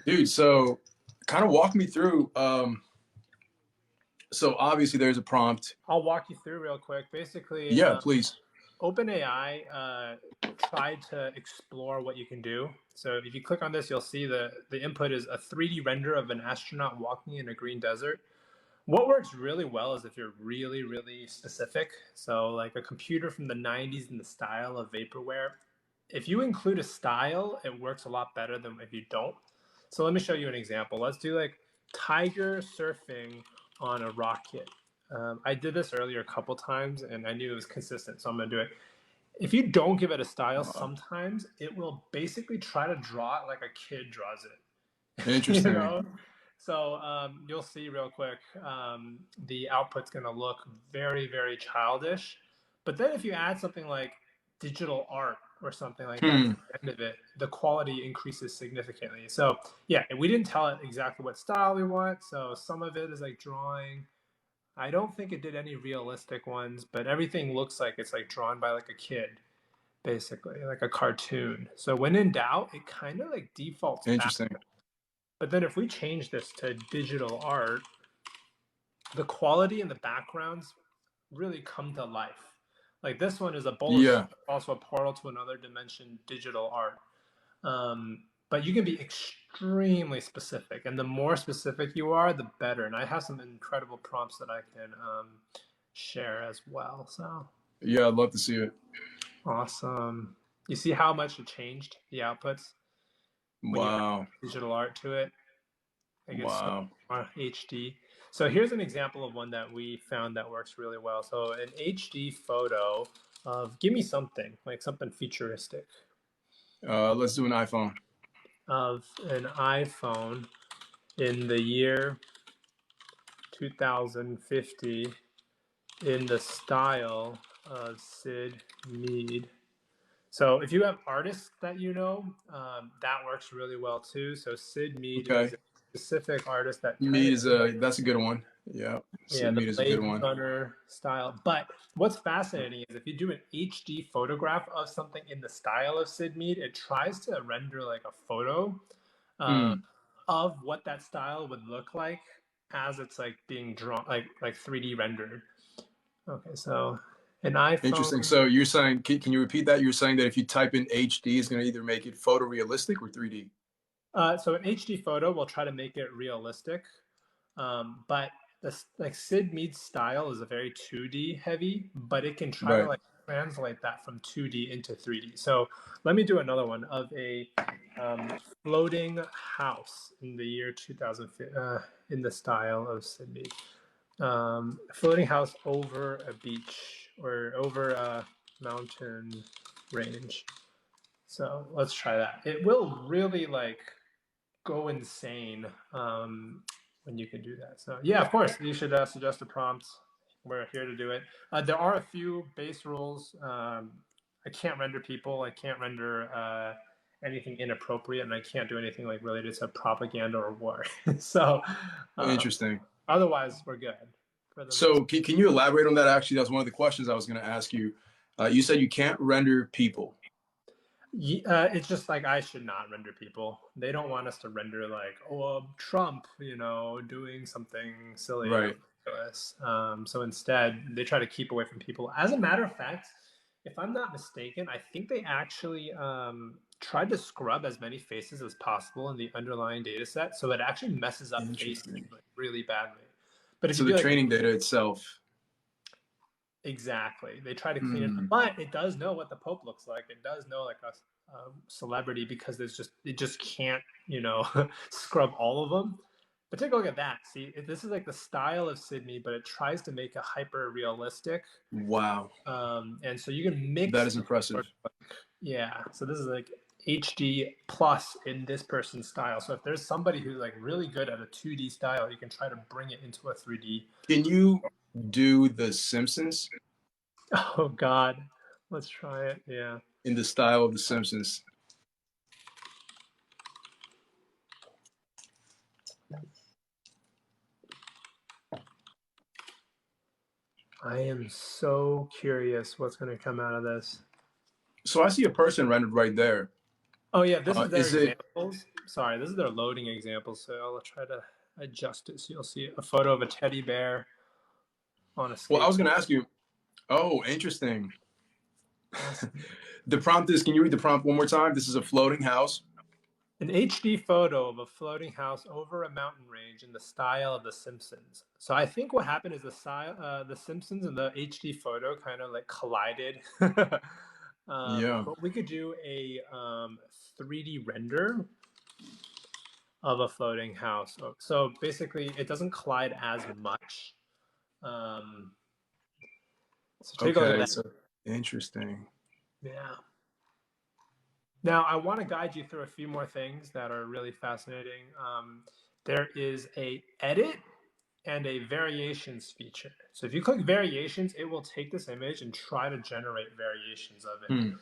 Dude, so kind of walk me through. So obviously there's a prompt. I'll walk you through real quick. Basically, Yeah, please. OpenAI tried to explore what you can do. So if you click on this, you'll see the input is a 3D render of an astronaut walking in a green desert. What works really well is if you're really, really specific. So like a computer from the 90s in the style of vaporware. If you include a style, it works a lot better than if you don't. So let me show you an example. Let's do like tiger surfing on a rocket. I did this earlier a couple times and I knew it was consistent, so I'm gonna do it. If you don't give it a style, sometimes it will basically try to draw it like a kid draws it. Interesting. You know? So you'll see real quick, the output's gonna look very, very childish. But then if you add something like digital art or something like that at the end of it, the quality increases significantly. So yeah, we didn't tell it exactly what style we want. So some of it is like drawing. I don't think it did any realistic ones, but everything looks like it's like drawn by like a kid, basically, like a cartoon. So when in doubt, it kind of like defaults Interesting. back. But then if we change this to digital art, the quality and the backgrounds really come to life. Like this one is a bullet, also a portal to another dimension, digital art. But you can be extremely specific, and the more specific you are, the better. And I have some incredible prompts that I can share as well. So yeah, I'd love to see it. Awesome. You see how much it changed the outputs? Wow. Digital art to it. Wow. HD. So here's an example of one that we found that works really well. So an HD photo of, give me something, like something futuristic. Let's do an iPhone. Of an iPhone in the year 2050 in the style of Sid Mead. So if you have artists that you know, that works really well too. So Sid Mead is a specific artist that Mead is that's a good one. Yeah. Yeah, Mead is a good one. Runner style. But what's fascinating is if you do an HD photograph of something in the style of Sid Mead, it tries to render like a photo of what that style would look like as it's like being drawn, like 3D rendered. Okay, so an iPhone. Interesting. So you're saying, can you repeat that? You're saying that if you type in HD, it's going to either make it photorealistic or 3D? So an HD photo will try to make it realistic, but this like Sid Mead's style is a very 2D heavy, but it can try to like translate that from 2D into 3D. So let me do another one of a floating house in the year 2000 in the style of Sid Mead. Floating house over a beach or over a mountain range. So let's try that. It will really like go insane when you can do that. So yeah, of course, you should suggest the prompts. We're here to do it. There are a few base rules. I can't render people. I can't render anything inappropriate, and I can't do anything like related to propaganda or war. So interesting. Otherwise, we're good. So can you elaborate on that? Actually, that's one of the questions I was going to ask you. You said you can't render people. It's just like I should not render people. They don't want us to render like, Trump, doing something silly. Right. So instead, they try to keep away from people. As a matter of fact, if I'm not mistaken, I think they actually tried to scrub as many faces as possible in the underlying data set. So it actually messes up faces like, really badly. But if so you the training data itself. Exactly. They try to clean it, but it does know what the Pope looks like. It does know like a celebrity because it just can't, scrub all of them. But take a look at that. See, this is like the style of Sid Mead, but it tries to make a hyper realistic. Wow. And so you can mix. That is impressive. Yeah. So this is like HD plus in this person's style. So if there's somebody who's like really good at a 2D style, you can try to bring it into a 3D. Can you do the Simpsons? Oh God, let's try it. Yeah. In the style of the Simpsons. I am so curious what's going to come out of this. So I see a person rendered right there. Oh yeah, this is their examples. sorry, this is their loading example, so I'll try to adjust it so you'll see a photo of a teddy bear on a skateboard. Well, I was going to ask you. Oh, interesting. The prompt is, can you read the prompt one more time? This is a floating house. An HD photo of a floating house over a mountain range in the style of The Simpsons. So I think what happened is the Simpsons and the HD photo kind of like collided. Yeah. But we could do a 3D render of a floating house. So basically, it doesn't collide as much. So take a look at that. So interesting. Yeah. Now, I want to guide you through a few more things that are really fascinating. There is a edit and a variations feature. So if you click variations, it will take this image and try to generate variations of it.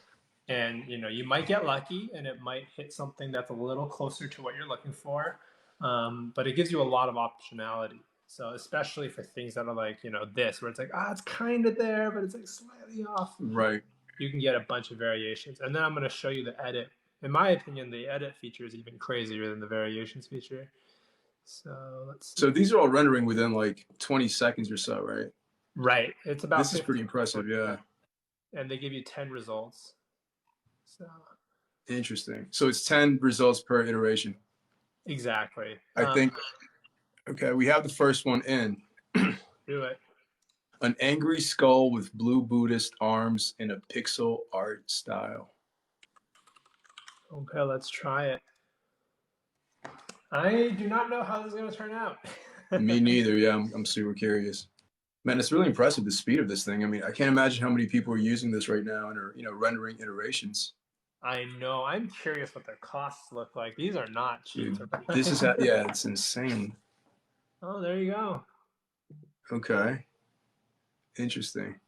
And you might get lucky and it might hit something that's a little closer to what you're looking for. But it gives you a lot of optionality. So especially for things that are like, this, where it's like, it's kind of there, but it's like slightly off. Right. You can get a bunch of variations. And then I'm going to show you the edit. In my opinion, the edit feature is even crazier than the variations feature. So let's see. So these are all rendering within like 20 seconds or so, right? Right. It's about This is pretty impressive, yeah. And they give you 10 results. So interesting. So it's 10 results per iteration. Exactly. I think, okay, we have the first one in. Do it. An angry skull with blue Buddhist arms in a pixel art style. Okay, let's try it. I do not know how this is going to turn out. Me neither. Yeah, I'm super curious. Man, it's really impressive, the speed of this thing. I mean, I can't imagine how many people are using this right now and are, rendering iterations. I know. I'm curious what their costs look like. These are not cheap. Dude, this is, yeah, it's insane. Oh, there you go. Okay. Interesting.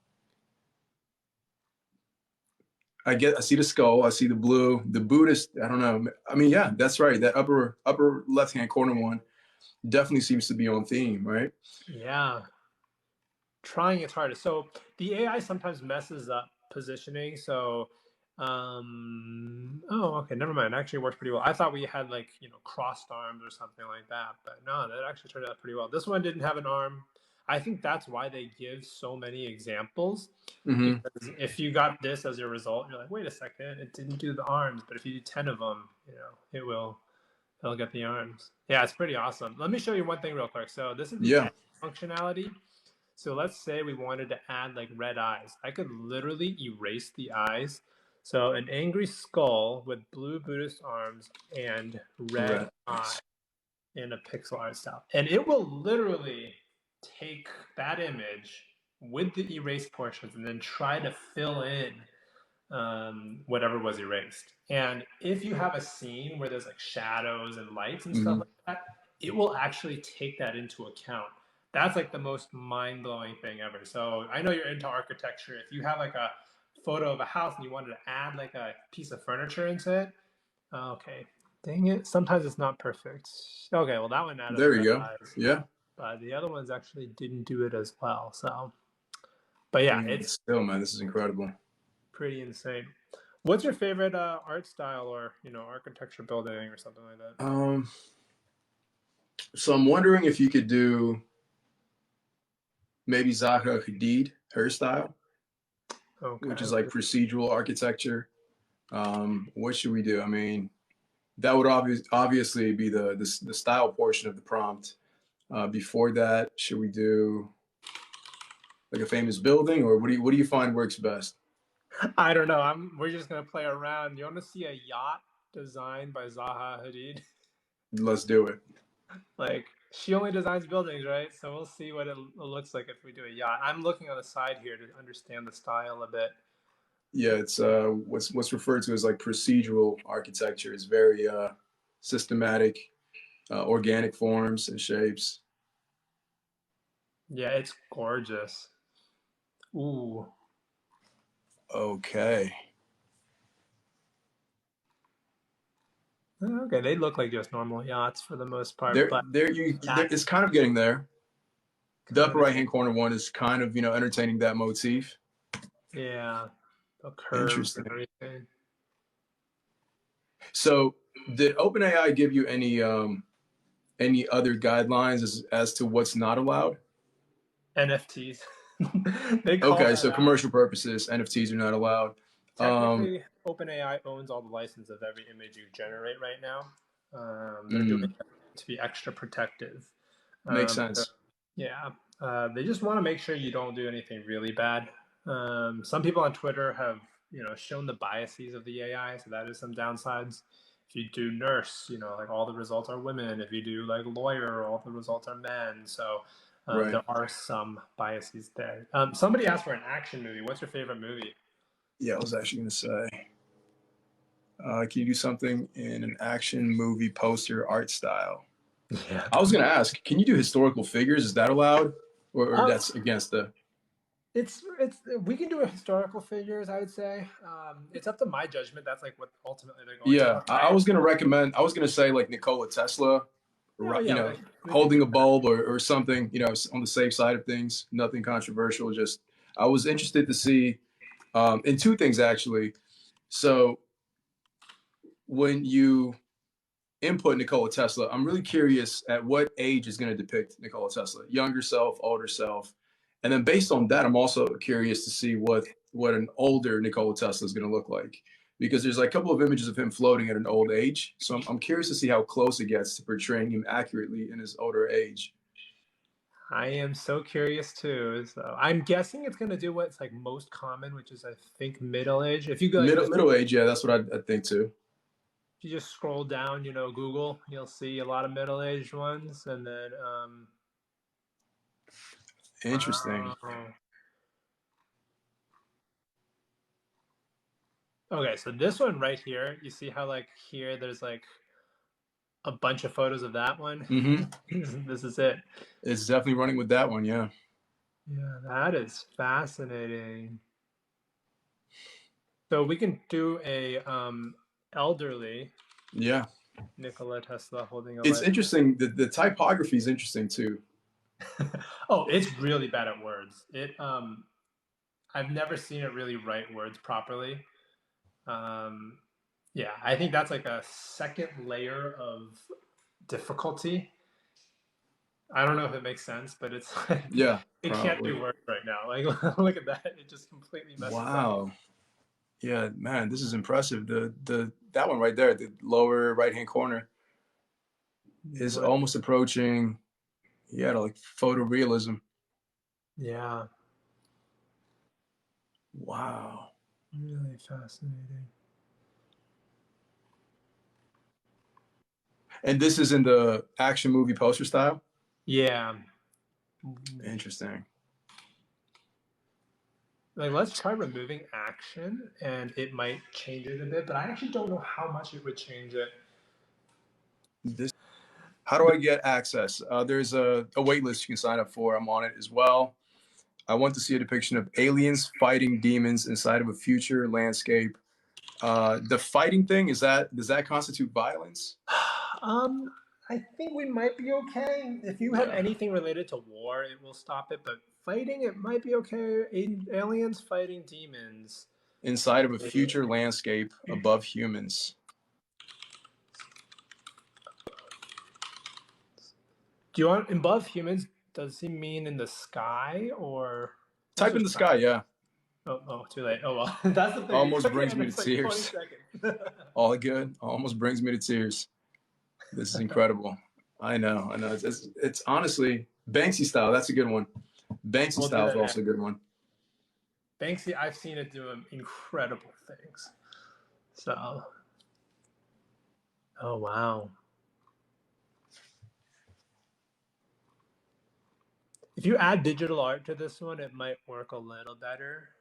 I see the skull. I see the blue, the Buddhist. I don't know. I mean, yeah, that's right. That upper left-hand corner one definitely seems to be on theme, right? Yeah. Trying its hardest. So the AI sometimes messes up positioning. So, okay, never mind. It actually works pretty well. I thought we had like, crossed arms or something like that, but no, that actually turned out pretty well. This one didn't have an arm. I think that's why they give so many examples. Because if you got this as your result, you're like, wait a second, it didn't do the arms. But if you do 10 of them, it'll get the arms. Yeah, it's pretty awesome. Let me show you one thing real quick. So this is the functionality. So let's say we wanted to add like red eyes. I could literally erase the eyes. So an angry skull with blue Buddhist arms and red eye in a pixel art style. And it will literally take that image with the erased portions and then try to fill in whatever was erased. And if you have a scene where there's like shadows and lights and stuff like that, it will actually take that into account. That's like the most mind-blowing thing ever. So I know you're into architecture. If you have like a photo of a house and you wanted to add like a piece of furniture into it, okay, dang it. Sometimes it's not perfect. Okay, well that one added. There you go. Eyes. Yeah. But the other ones actually didn't do it as well. So, but yeah, it's still, man, this is incredible. Pretty insane. What's your favorite art style or architecture building or something like that? So I'm wondering if you could do maybe Zaha Hadid, her style, which is like procedural architecture. What should we do? I mean, that would obviously be the style portion of the prompt. Before that, should we do like a famous building, or what do you find works best? I don't know. We're just gonna play around. You want to see a yacht designed by Zaha Hadid? Let's do it. Like, she only designs buildings, right? So we'll see what it looks like if we do a yacht. I'm looking on the side here to understand the style a bit. Yeah, it's what's referred to as like procedural architecture. It's very systematic, organic forms and shapes. Yeah, it's gorgeous. Ooh. Okay. Okay, they look like just normal yachts for the most part. It's kind of getting there. The upper right-hand corner one is kind of, entertaining that motif. Yeah. The curves and everything. So Did OpenAI give you any other guidelines as to what's not allowed? NFTs. They call Okay, that so out. commercial purposes, NFTs are not allowed. Technically, OpenAI owns all the license of every image you generate right now. They're doing it to be extra protective. Makes So, sense. yeah, they just want to make sure you don't do anything really bad. Some people on Twitter have, shown the biases of the AI, so that is some downsides. If you do nurse, like all the results are women. If you do like lawyer, all the results are men. So Right. there are some biases there. Somebody asked for an action movie. What's your favorite movie? Yeah, I was actually going to say, can you do something in an action movie poster art style? Yeah. I was going to ask, can you do historical figures? Is that allowed, or that's against the? It's we can do a historical figures. I would say it's up to my judgment. That's like what ultimately they're going Yeah, to. I was going to recommend. I was going to say like Nikola Tesla, Oh yeah, like, holding a bulb or something. On the safe side of things. Nothing controversial. Just I was interested to see in two things actually. So when you input Nikola Tesla, I'm really curious at what age is going to depict Nikola Tesla, younger self, older self. And then based on that, I'm also curious to see what an older Nikola Tesla is going to look like, because there's like a couple of images of him floating at an old age. So I'm curious to see how close it gets to portraying him accurately in his older age. I am so curious too. So I'm guessing it's going to do what's like most common, which is I think middle age. If you go like Middle age, yeah, that's what I think too. if you just scroll down, Google, you'll see a lot of middle-aged ones, and then Interesting. Okay, so this one right here, you see how like here there's like a bunch of photos of that one. This is it. It's definitely running with that one, yeah. Yeah, that is fascinating. So we can do a elderly. Yeah. Nikola Tesla holding a. It's interesting. The typography is interesting too. Oh, it's really bad at words. I've never seen it really write words properly. Yeah, I think that's like a second layer of difficulty. I don't know if it makes sense, but it's like, yeah, it can't do words right now. Like, look at that; it just completely messes up. Wow. Yeah, man, this is impressive. That one right there, the lower right-hand corner, is almost approaching, like photorealism. Yeah. Wow. Really fascinating. And this is in the action movie poster style? Yeah. Interesting. Like, let's try removing action, and it might change it a bit, but I actually don't know how much it would change it. How do I get access? There's a wait list you can sign up for. I'm on it as well. I want to see a depiction of aliens fighting demons inside of a future landscape. The fighting thing, does that constitute violence? I think we might be okay. If you have anything related to war, it will stop it. But fighting, it might be okay. Aliens fighting demons inside of a future landscape above humans. Do you want above humans? Does he mean in the sky or? Type in the sky, yeah. Oh, too late. Oh well, that's the thing. Almost brings me to tears. All good. Almost brings me to tears. This is incredible. I know. It's honestly Banksy style. That's a good one. Banksy style is also a good one. Banksy, I've seen it do incredible things. So, oh wow. If you add digital art to this one, it might work a little better.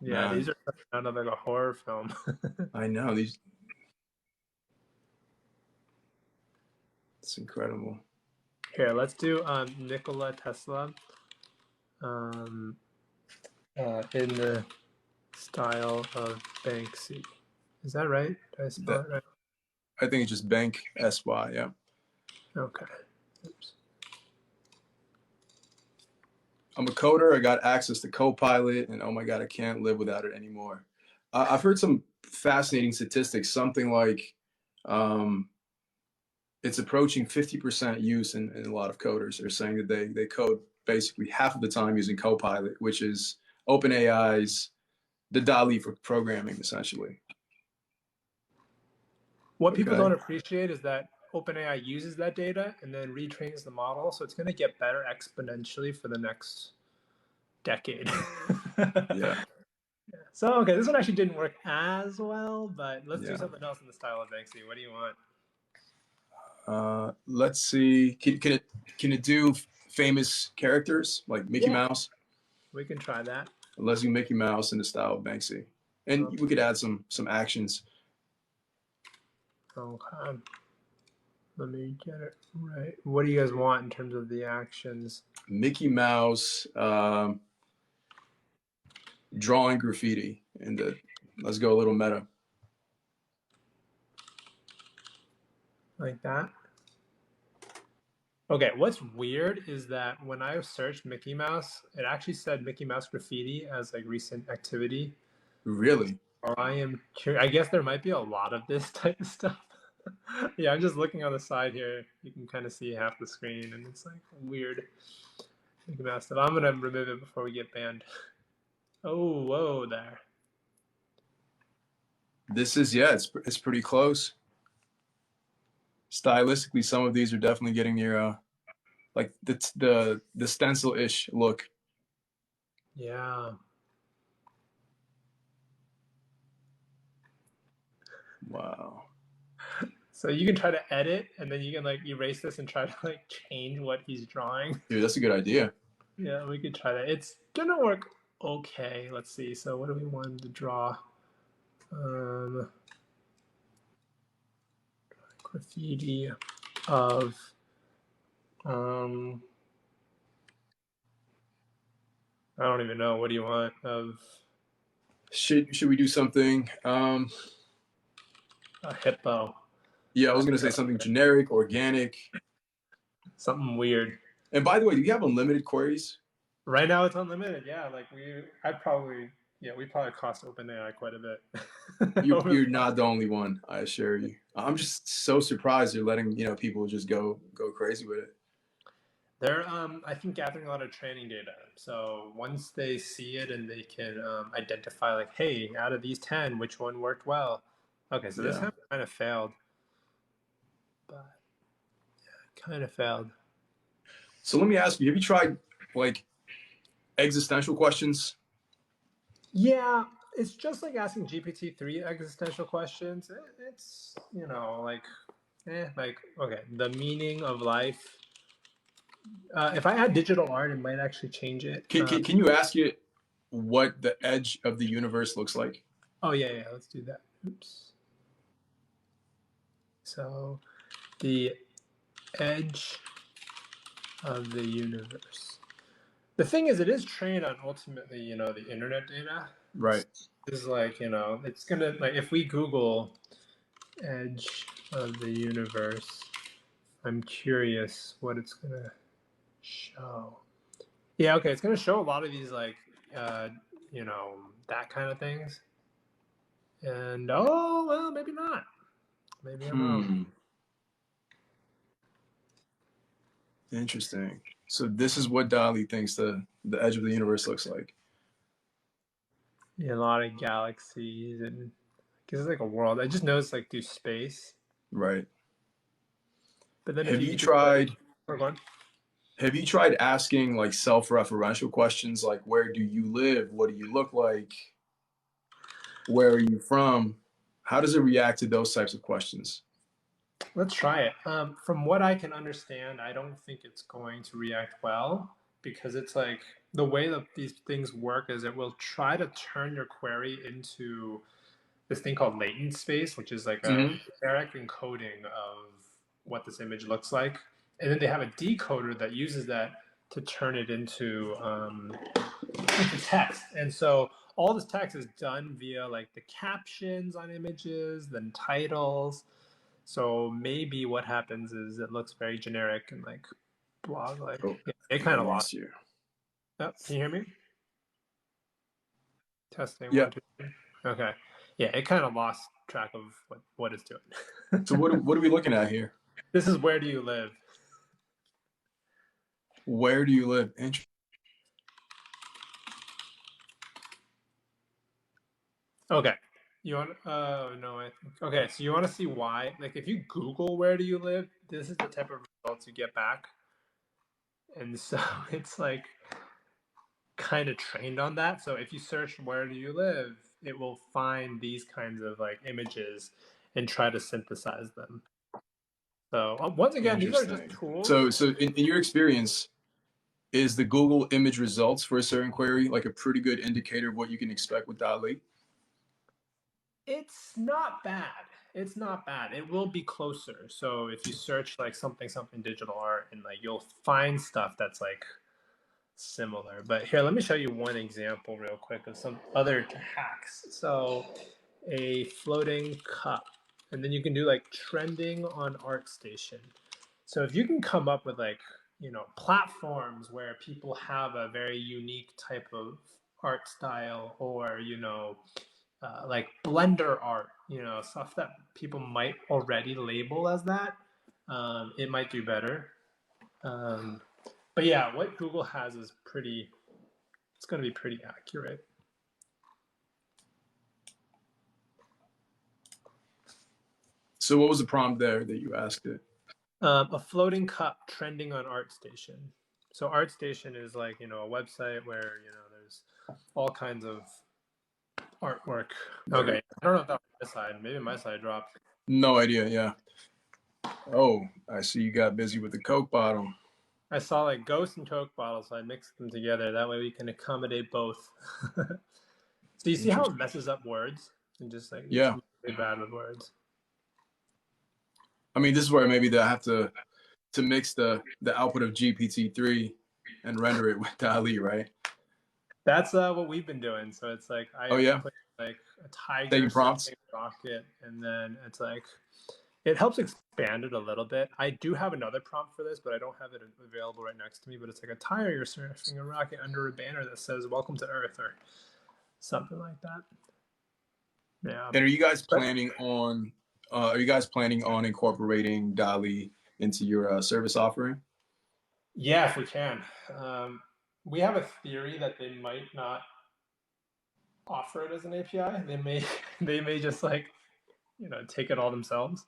Yeah, these are kind of like a horror film. I know these. It's incredible. Here, let's do Nikola Tesla in the style of Banksy. Is that right? Did I spell it right? I think it's just Bank SY, yeah. Okay. Oops. I'm a coder. I got access to Copilot, and oh my God, I can't live without it anymore. I've heard some fascinating statistics, something like it's approaching 50% use in a lot of coders. They're saying that they code basically half of the time using Copilot, which is OpenAI's the DALL-E for programming, essentially. What people don't appreciate is that OpenAI uses that data and then retrains the model, so it's going to get better exponentially for the next decade. Yeah. So, okay, this one actually didn't work as well, but let's do something else in the style of Banksy. What do you want? Let's see. Can it do famous characters like Mickey Mouse? We can try that. Let's do Mickey Mouse in the style of Banksy, and we could add some actions. Okay. Let me get it right. What do you guys want in terms of the actions? Mickey Mouse drawing graffiti, and let's go a little meta. Like that? Okay, what's weird is that when I searched Mickey Mouse, it actually said Mickey Mouse graffiti as like recent activity. Really? I am curious. I guess there might be a lot of this type of stuff. Yeah, I'm just looking on the side here. You can kind of see half the screen, and it's like weird Mickey Mouse stuff. I'm gonna remove it before we get banned. Oh, whoa, there. This is it's pretty close. Stylistically, some of these are definitely getting near like the stencil-ish look. Yeah. Wow. So you can try to edit, and then you can like erase this and try to like change what he's drawing. Dude, that's a good idea. Yeah, we could try that. It's gonna work okay. Let's see. So what do we want to draw? Graffiti of I don't even know. What do you want of? Should we do something? A hippo. Yeah, I was gonna say something generic, organic, something weird. And by the way, do you have unlimited queries? Right now, it's unlimited. Yeah, like we probably cost OpenAI quite a bit. You're not the only one, I assure you. I'm just so surprised you're letting people just go crazy with it. They're I think gathering a lot of training data. So once they see it and they can identify like, hey, out of these 10, which one worked well? Okay, so this kind of failed, but yeah, kind of failed. So let me ask you: have you tried like existential questions? Yeah, it's just like asking GPT-3 existential questions. It's like okay, the meaning of life. If I add digital art, it might actually change it. Can you ask it what the edge of the universe looks like? Oh yeah, let's do that. Oops. So, the edge of the universe. The thing is, it is trained on ultimately, the internet data. Right. It's like, it's gonna like if we Google edge of the universe, I'm curious what it's gonna show. Yeah, okay, it's gonna show a lot of these like that kind of things. And oh well, maybe not. Maybe I'm wrong. Interesting. So this is what DALL-E thinks the edge of the universe looks like. Yeah, a lot of galaxies and because it's like a world. I just noticed like through space. Right. But then have you tried asking like self-referential questions like where do you live? What do you look like? Where are you from? How does it react to those types of questions? Let's try it. From what I can understand, I don't think it's going to react well because it's like the way that these things work is it will try to turn your query into this thing called latent space, which is like a direct encoding of what this image looks like. And then they have a decoder that uses that to turn it into text. And so all this text is done via like the captions on images, then titles. So maybe what happens is it looks very generic and like blog like. It kind of lost you. Oh, can you hear me? Testing. Yeah. 1, 2, 3. Okay. Yeah, it kind of lost track of what it's doing. So what are we looking at here? This is where do you live? Where do you live? Okay. You want no, I think okay, so you want to see why? Like if you Google where do you live, this is the type of results you get back. And so it's like kind of trained on that. So if you search where do you live, it will find these kinds of like images and try to synthesize them. So once again, these are just tools. So in your experience, is the Google image results for a certain query like a pretty good indicator of what you can expect with DALL-E? It's not bad. It's not bad. It will be closer. So if you search like something digital art, and like you'll find stuff that's like similar. But here, let me show you one example real quick of some other hacks. So a floating cup, and then you can do like trending on ArtStation. So if you can come up with like, you know, platforms where people have a very unique type of art style, or, you know, like Blender art, you know, stuff that people might already label as that, it might do better. But yeah, what Google has is pretty, it's going to be pretty accurate. So what was the prompt there that you asked it? A floating cup trending on ArtStation. So ArtStation is like, you know, a website where, you know, there's all kinds of artwork. Okay, I don't know if that was my side. Maybe my side dropped. No idea, yeah. Oh, I see you got busy with the Coke bottle. I saw like Ghost and Coke bottles, so I mixed them together. That way we can accommodate both. So you see how it messes up words? And just like, yeah, really bad with words. I mean, this is where maybe I have to mix the output of GPT-3 and render it with DALL-E, right? That's what we've been doing. So it's like I put like a tiger, taking prompts, rocket, and then it's like it helps expand it a little bit. I do have another prompt for this, but I don't have it available right next to me. But it's like a tiger surfing a rocket under a banner that says "Welcome to Earth" or something like that. Yeah. And are you guys planning on incorporating DALL-E into your service offering? Yeah, if we can. We have a theory that they might not offer it as an API. They may just like, you know, take it all themselves.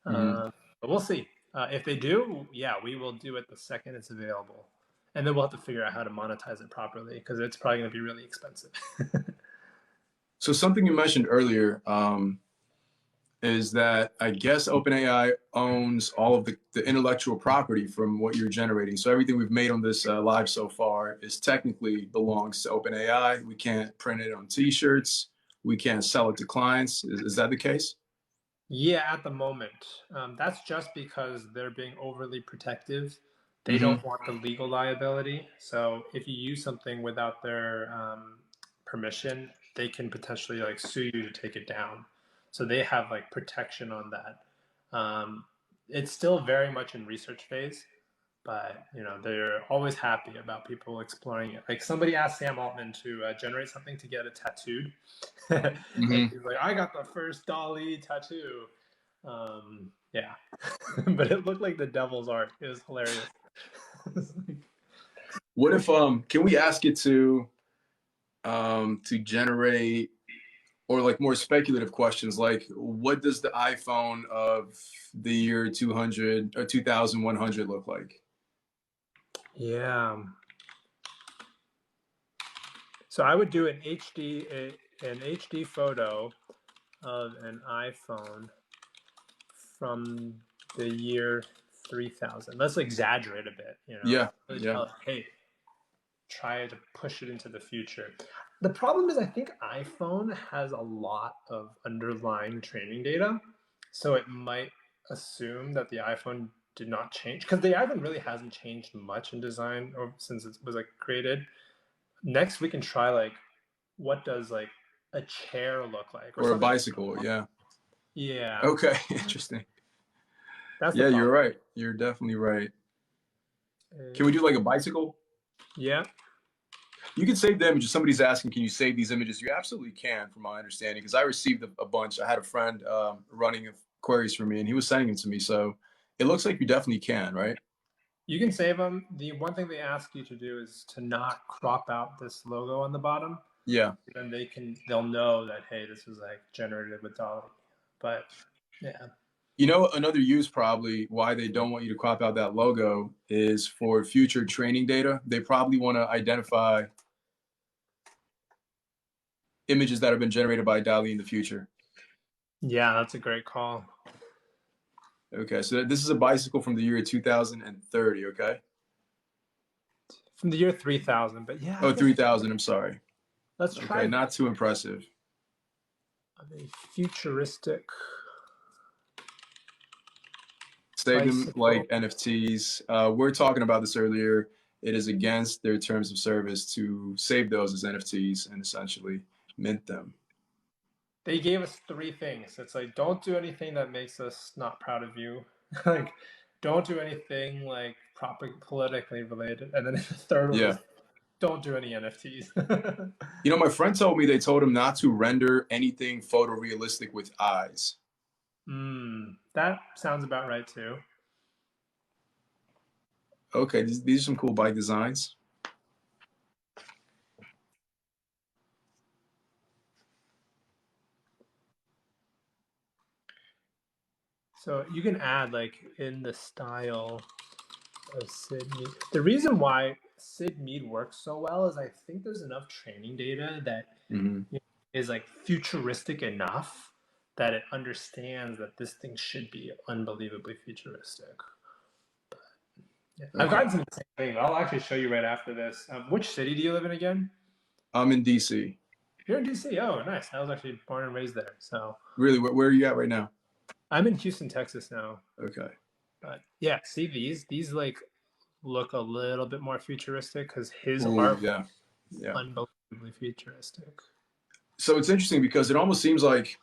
But we'll see. If they do, yeah, we will do it the second it's available, and then we'll have to figure out how to monetize it properly because it's probably going to be really expensive. So something you mentioned earlier is that I guess OpenAI owns all of the intellectual property from what you're generating. So everything we've made on this live so far is technically belongs to OpenAI. We can't print it on T-shirts. We can't sell it to clients. Is that the case? Yeah, at the moment. That's just because they're being overly protective. They don't want the legal liability. So if you use something without their permission, they can potentially like sue you to take it down. So they have like protection on that. It's still very much in research phase, but you know they're always happy about people exploring it. Like somebody asked Sam Altman to generate something to get it tattooed. And he's like, I got the first DALL-E tattoo. Yeah, but it looked like the devil's art. It was hilarious. What if can we ask it to generate, or like more speculative questions like what does the iPhone of the year 200 or 2100 look like? Yeah. So I would do an HD photo of an iPhone from the year 3000. Let's exaggerate a bit, you know. Yeah. Tell it, hey, try to push it into the future. The problem is I think iPhone has a lot of underlying training data, so it might assume that the iPhone did not change because the iPhone really hasn't changed much in design or since it was like created. Next we can try like what does like a chair look like or a bicycle. Yeah. Okay. Interesting. That's you're right. You're definitely right. Can we do like a bicycle? Yeah. You can save the images. Somebody's asking, can you save these images? You absolutely can, from my understanding, because I received a bunch. I had a friend running queries for me, and he was sending them to me. So it looks like you definitely can, right? You can save them. The one thing they ask you to do is to not crop out this logo on the bottom. Yeah. Then they'll know that, hey, this was like generated with DALL-E. But yeah. You know, another use probably why they don't want you to crop out that logo is for future training data. They probably want to identify images that have been generated by DALL-E in the future. Yeah, that's a great call. Okay, so this is a bicycle from the year 2030, okay? From the year 3000, but yeah. Oh, 3000, I'm sorry. Let's try. Okay, not too impressive. A futuristic. Save them like NFTs. We're talking about this earlier. It is against their terms of service to save those as NFTs and essentially mint them. They gave us 3 things. It's like, don't do anything that makes us not proud of you. Like, don't do anything like politically related. And then the third one is, don't do any NFTs. You know, my friend told me they told him not to render anything photorealistic with eyes. That sounds about right too. Okay, these are some cool bike designs. So you can add like in the style of Sid Mead. The reason why Sid Mead works so well is I think there's enough training data that is like futuristic enough that it understands that this thing should be unbelievably futuristic. But, yeah. I've gotten some same things. I'll actually show you right after this. Which city do you live in again? I'm in DC. You're in DC. Oh, nice. I was actually born and raised there. So really, where are you at right now? I'm in Houston, Texas now. Okay. But yeah, see these like look a little bit more futuristic because his art is unbelievably futuristic. So it's interesting because it almost seems like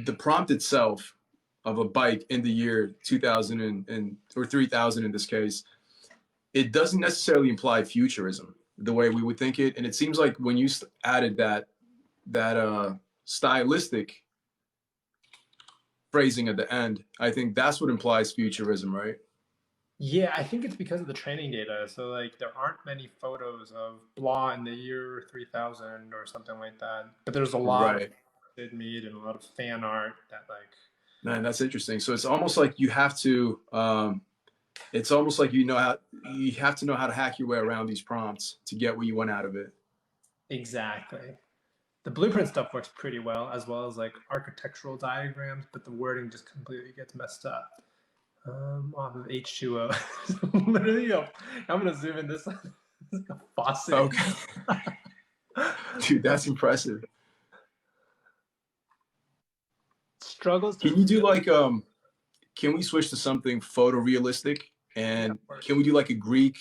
the prompt itself of a bike in the year 2000 or 3000 in this case, it doesn't necessarily imply futurism the way we would think it. And it seems like when you added that stylistic phrasing at the end, I think that's what implies futurism, right? Yeah, I think it's because of the training data. So like there aren't many photos of blah in the year 3000 or something like that. But there's a lot of Sid Mead and a lot of fan art that like. Man, that's interesting. So it's almost like you have to it's almost like you have to know how to hack your way around these prompts to get what you want out of it. Exactly. The blueprint stuff works pretty well as like architectural diagrams, but the wording just completely gets messed up. Off of H2O. Literally, I'm gonna zoom in this. Like a faucet. Okay. Dude, that's impressive. Struggles. Can you do like can we switch to something photorealistic? And can we do like a Greek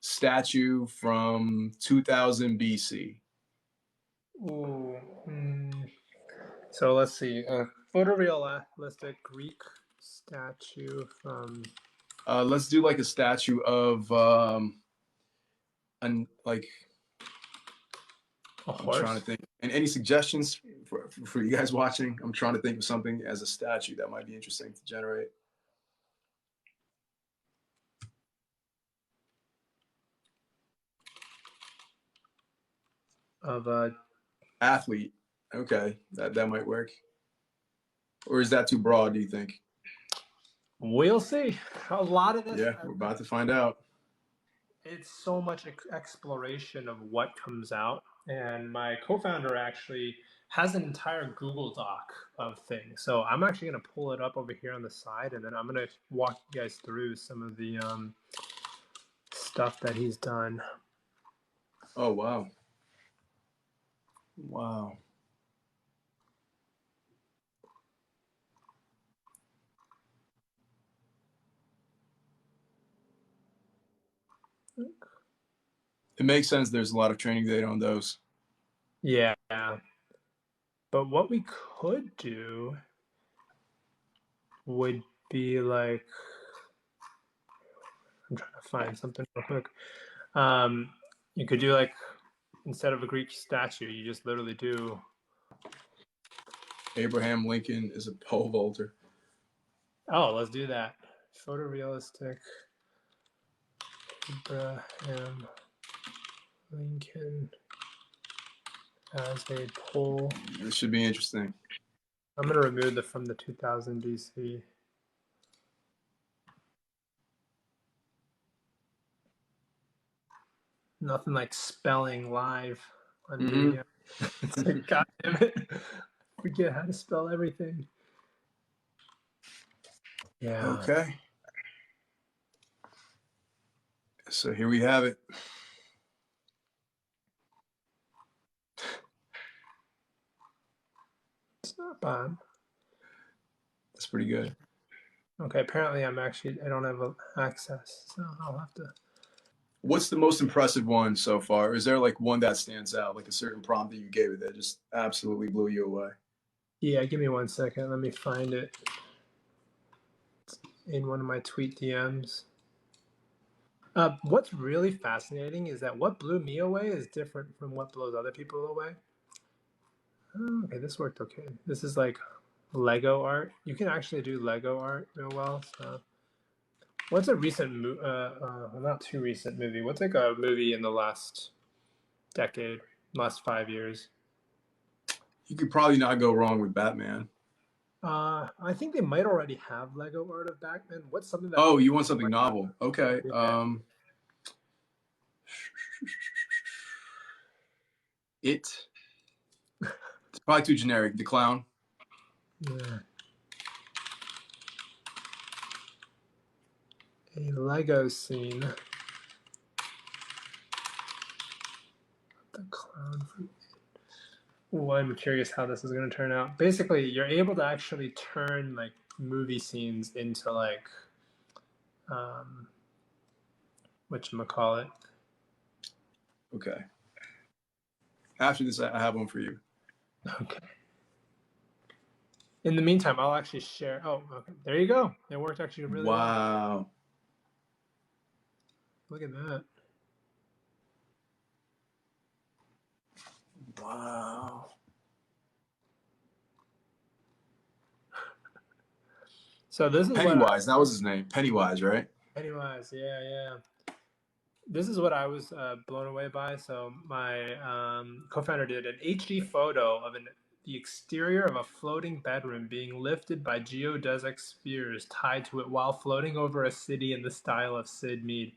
statue from 2000 BC? Ooh. So let's see. Photorealistic Greek statue from. Let's do like a statue of like a horse. I'm trying to think. And any suggestions for you guys watching? I'm trying to think of something as a statue that might be interesting to generate. Of a athlete. Okay, that might work. Or is that too broad, do you think? We'll see. A lot of this. Yeah, we're about to find out. It's so much exploration of what comes out. And my co-founder actually has an entire Google Doc of things. So I'm actually going to pull it up over here on the side, and then I'm going to walk you guys through some of the stuff that he's done. Oh, wow. Wow. It makes sense. There's a lot of training data on those. Yeah. But what we could do would be like, I'm trying to find something real quick. You could do like, instead of a Greek statue, you just literally do. Abraham Lincoln is a pole vaulter. Oh, let's do that. Photorealistic Abraham Lincoln as a pole. This should be interesting. I'm going to remove the from the 2000 BC. Nothing like spelling live on video. It's like, God damn it. Forget how to spell everything. Yeah. Okay. So here we have it. It's not bad. That's pretty good. Okay, apparently I don't have access, so I'll have to. What's the most impressive one so far? Is there like one that stands out, like a certain prompt that you gave it that just absolutely blew you away? Yeah, give me 1 second. Let me find it in one of my tweet DMs. What's really fascinating is that what blew me away is different from what blows other people away. Oh, okay, this worked okay. This is like Lego art. You can actually do Lego art real well. So, what's a recent not too recent movie? What's like a movie in the last decade, last 5 years? You could probably not go wrong with Batman. I think they might already have Lego art of Batman. What's something that? Oh, you want something novel? Okay. Yeah. It's probably too generic. The Clown. Yeah. A Lego scene. The Clown from. Ooh, I'm curious how this is going to turn out. Basically, you're able to actually turn like movie scenes into like, whatchamacallit. Okay. After this, I have one for you. Okay. In the meantime, I'll actually share. Oh, okay. There you go. It worked actually really well. Wow. Look at that. Wow. So this is Pennywise. That was his name. Pennywise, right? Pennywise. Yeah. This is what I was blown away by. So my co-founder did an HD photo of the exterior of a floating bedroom being lifted by geodesic spheres tied to it while floating over a city in the style of Sid Mead.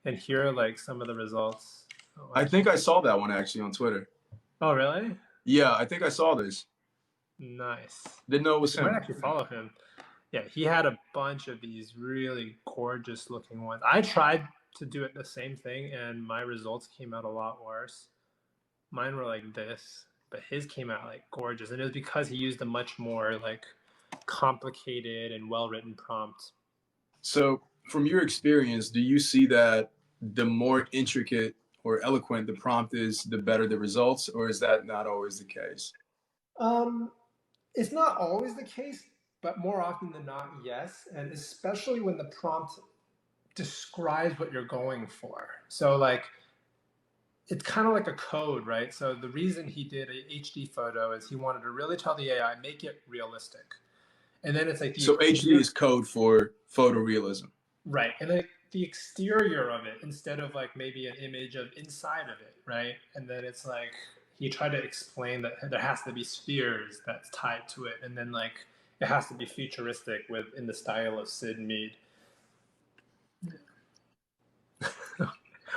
And here are like some of the results. Oh, I think I saw that one actually on Twitter. Oh, really? Yeah, I think I saw this. Nice. Didn't know it was him. I might actually follow him. Yeah, he had a bunch of these really gorgeous looking ones. I tried to do it the same thing and my results came out a lot worse. Mine were like this, but his came out like gorgeous, and it was because he used a much more like complicated and well-written prompt. So from your experience, do you see that the more intricate or eloquent the prompt is, the better the results, or is that not always the case? It's not always the case, but more often than not, yes. And especially when the prompt describes what you're going for. So like, it's kind of like a code, right? So the reason he did a HD photo is he wanted to really tell the AI, make it realistic. And then it's like so HD is code for photorealism, right? And then the exterior of it instead of like maybe an image of inside of it, right? And then it's like he tried to explain that there has to be spheres that's tied to it, and then like it has to be futuristic in the style of Sid Mead.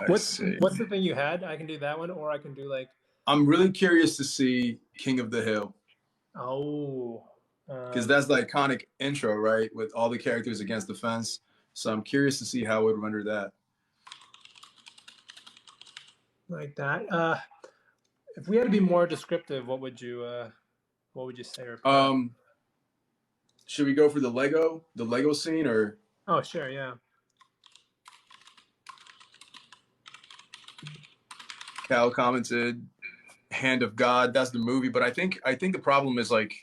What's the thing you had? I can do that one, or I can do like. I'm really curious to see King of the Hill. Oh. Because that's the iconic intro, right? With all the characters against the fence. So I'm curious to see how it would render that. Like that. If we had to be more descriptive, what would you say? Should we go for the Lego scene, or? Oh, sure, yeah. Cal commented, "Hand of God." That's the movie, but I think the problem is like,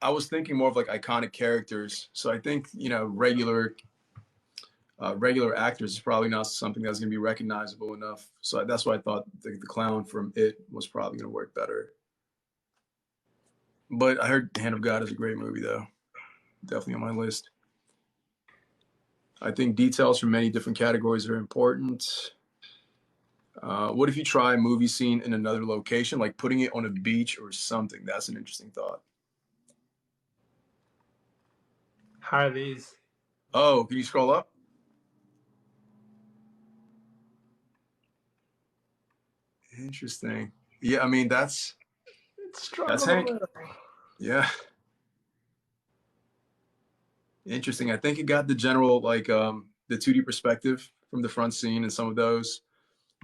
I was thinking more of like iconic characters. So I think regular regular actors is probably not something that's going to be recognizable enough. So that's why I thought the clown from It was probably going to work better. But I heard Hand of God is a great movie, though. Definitely on my list. I think details from many different categories are important. What if you try a movie scene in another location, like putting it on a beach or something? That's an interesting thought. How are these? Oh, can you scroll up? Interesting. Yeah, I mean, that's Hank. Yeah. Interesting. I think it got the general, like, the 2D perspective from the front scene and some of those.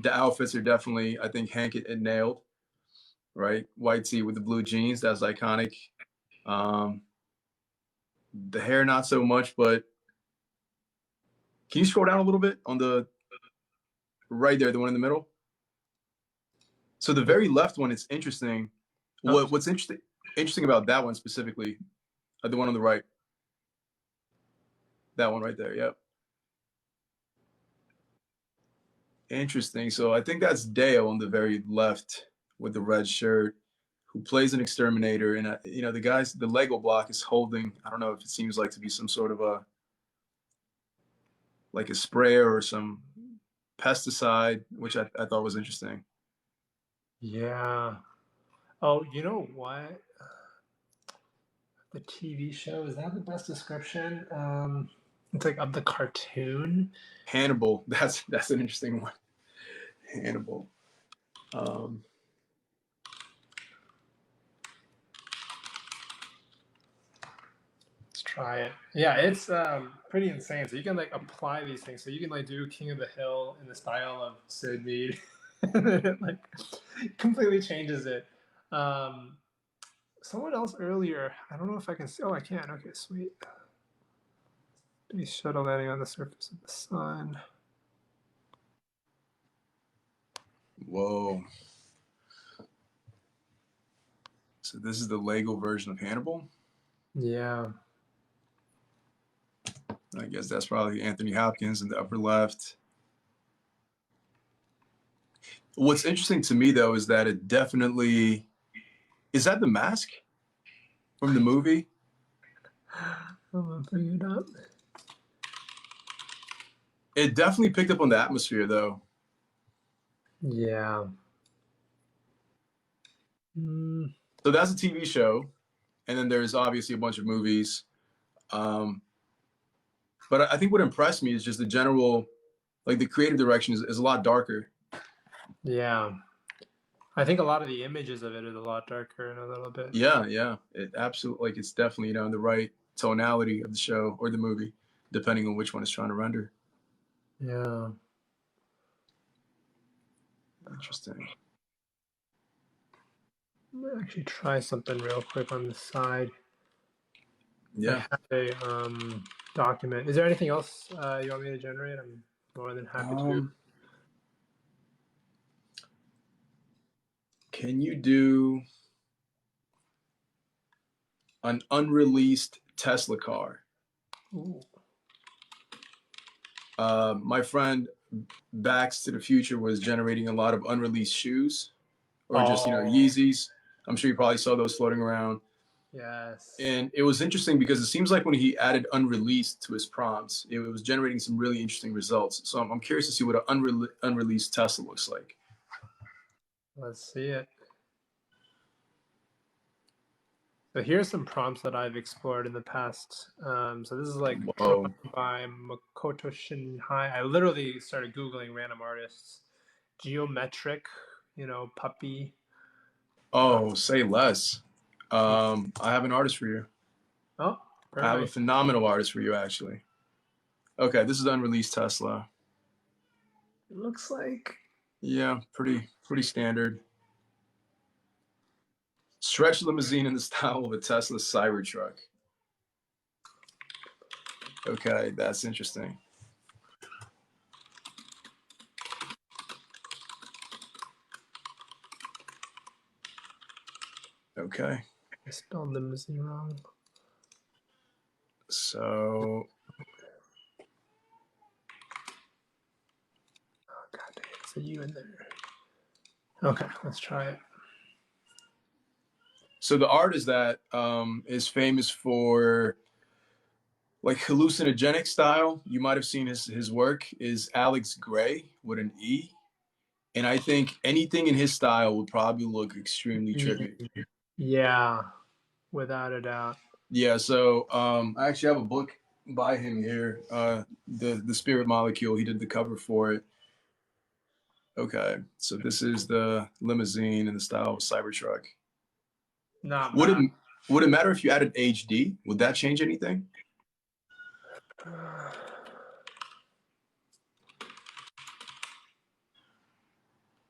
The outfits are definitely, I think Hank it nailed, right? White tee with the blue jeans. That's iconic. The hair, not so much, but can you scroll down a little bit on the right there, the one in the middle? So the very left one is interesting. What's interesting about that one specifically, the one on the right, that one right there, yep. Interesting. So I think that's Dale on the very left with the red shirt, who plays an exterminator, and you know the Lego block is holding. I don't know if it seems like to be some sort of like a sprayer or some pesticide, which I thought was interesting. Yeah. Oh, you know what? The TV show, is that the best description? It's like of the cartoon. Hannibal. That's an interesting one. Hannibal. Let's try it. Yeah, it's pretty insane. So you can like apply these things. So you can like do King of the Hill in the style of Sid Mead. And then it like completely changes it. Someone else earlier, I don't know if I can see. Oh, I can. Okay, sweet. Space shuttle landing on the surface of the sun. Whoa. So this is the Lego version of Hannibal? Yeah. I guess that's probably Anthony Hopkins in the upper left. What's interesting to me, though, is that it definitely... Is that the mask from the movie? I'm going to bring it up. It definitely picked up on the atmosphere, though. Yeah. So that's a TV show, and then there's obviously a bunch of movies. But I think what impressed me is just the general, like the creative direction is a lot darker. Yeah. I think a lot of the images of it is a lot darker and a little bit. Yeah, yeah. It absolutely, like, it's definitely, in the right tonality of the show or the movie, depending on which one it's trying to render. Yeah. Interesting. I'm gonna actually try something real quick on the side. Yeah. I have a document. Is there anything else you want me to generate? I'm more than happy to. Can you do an unreleased Tesla car? Ooh. My friend Backs to the Future was generating a lot of unreleased shoes, or just Yeezys. I'm sure you probably saw those floating around. Yes. And it was interesting because it seems like when he added unreleased to his prompts, it was generating some really interesting results. So I'm curious to see what an unreleased Tesla looks like. Let's see it. So here's some prompts that I've explored in the past. So this is like by Makoto Shinhai. I literally started Googling random artists. Geometric, puppy. Oh, say less. I have an artist for you. Oh, perfect. I have a phenomenal artist for you, actually. Okay, this is the unreleased Tesla. It looks like... Yeah, pretty standard. Stretch limousine in the style of a Tesla Cybertruck. Okay, that's interesting. Okay. I spelled limousine wrong. So for you in there. Okay, let's try it. So the artist that is famous for like hallucinogenic style, you might have seen his work, is Alex Gray with an E. And I think anything in his style would probably look extremely trippy. Yeah, without a doubt. Yeah, so I actually have a book by him here, the Spirit Molecule. He did the cover for it. Okay, so this is the limousine in the style of a Cybertruck. Not Would bad. would it matter if you added HD? Would that change anything?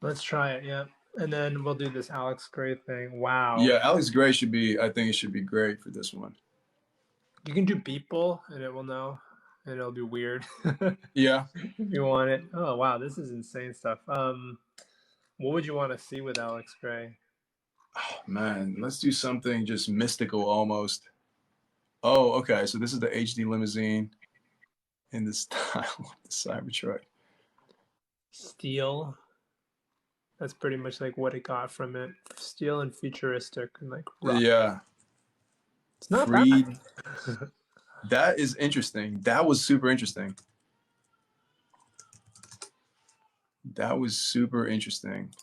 Let's try it, yeah. And then we'll do this Alex Gray thing. Wow. Yeah, Alex Gray should be, I think it should be great for this one. You can do Beeple and it will know. And it'll be weird. Yeah. If you want it. Oh wow, this is insane stuff. What would you want to see with Alex Gray? Oh, man, let's do something just mystical almost. Oh, okay. So this is the HD limousine in the style of the Cybertruck. Steel. That's pretty much like what it got from it. Steel and futuristic and like rock. Yeah. It's not bad. That is interesting. That was super interesting. That was super interesting.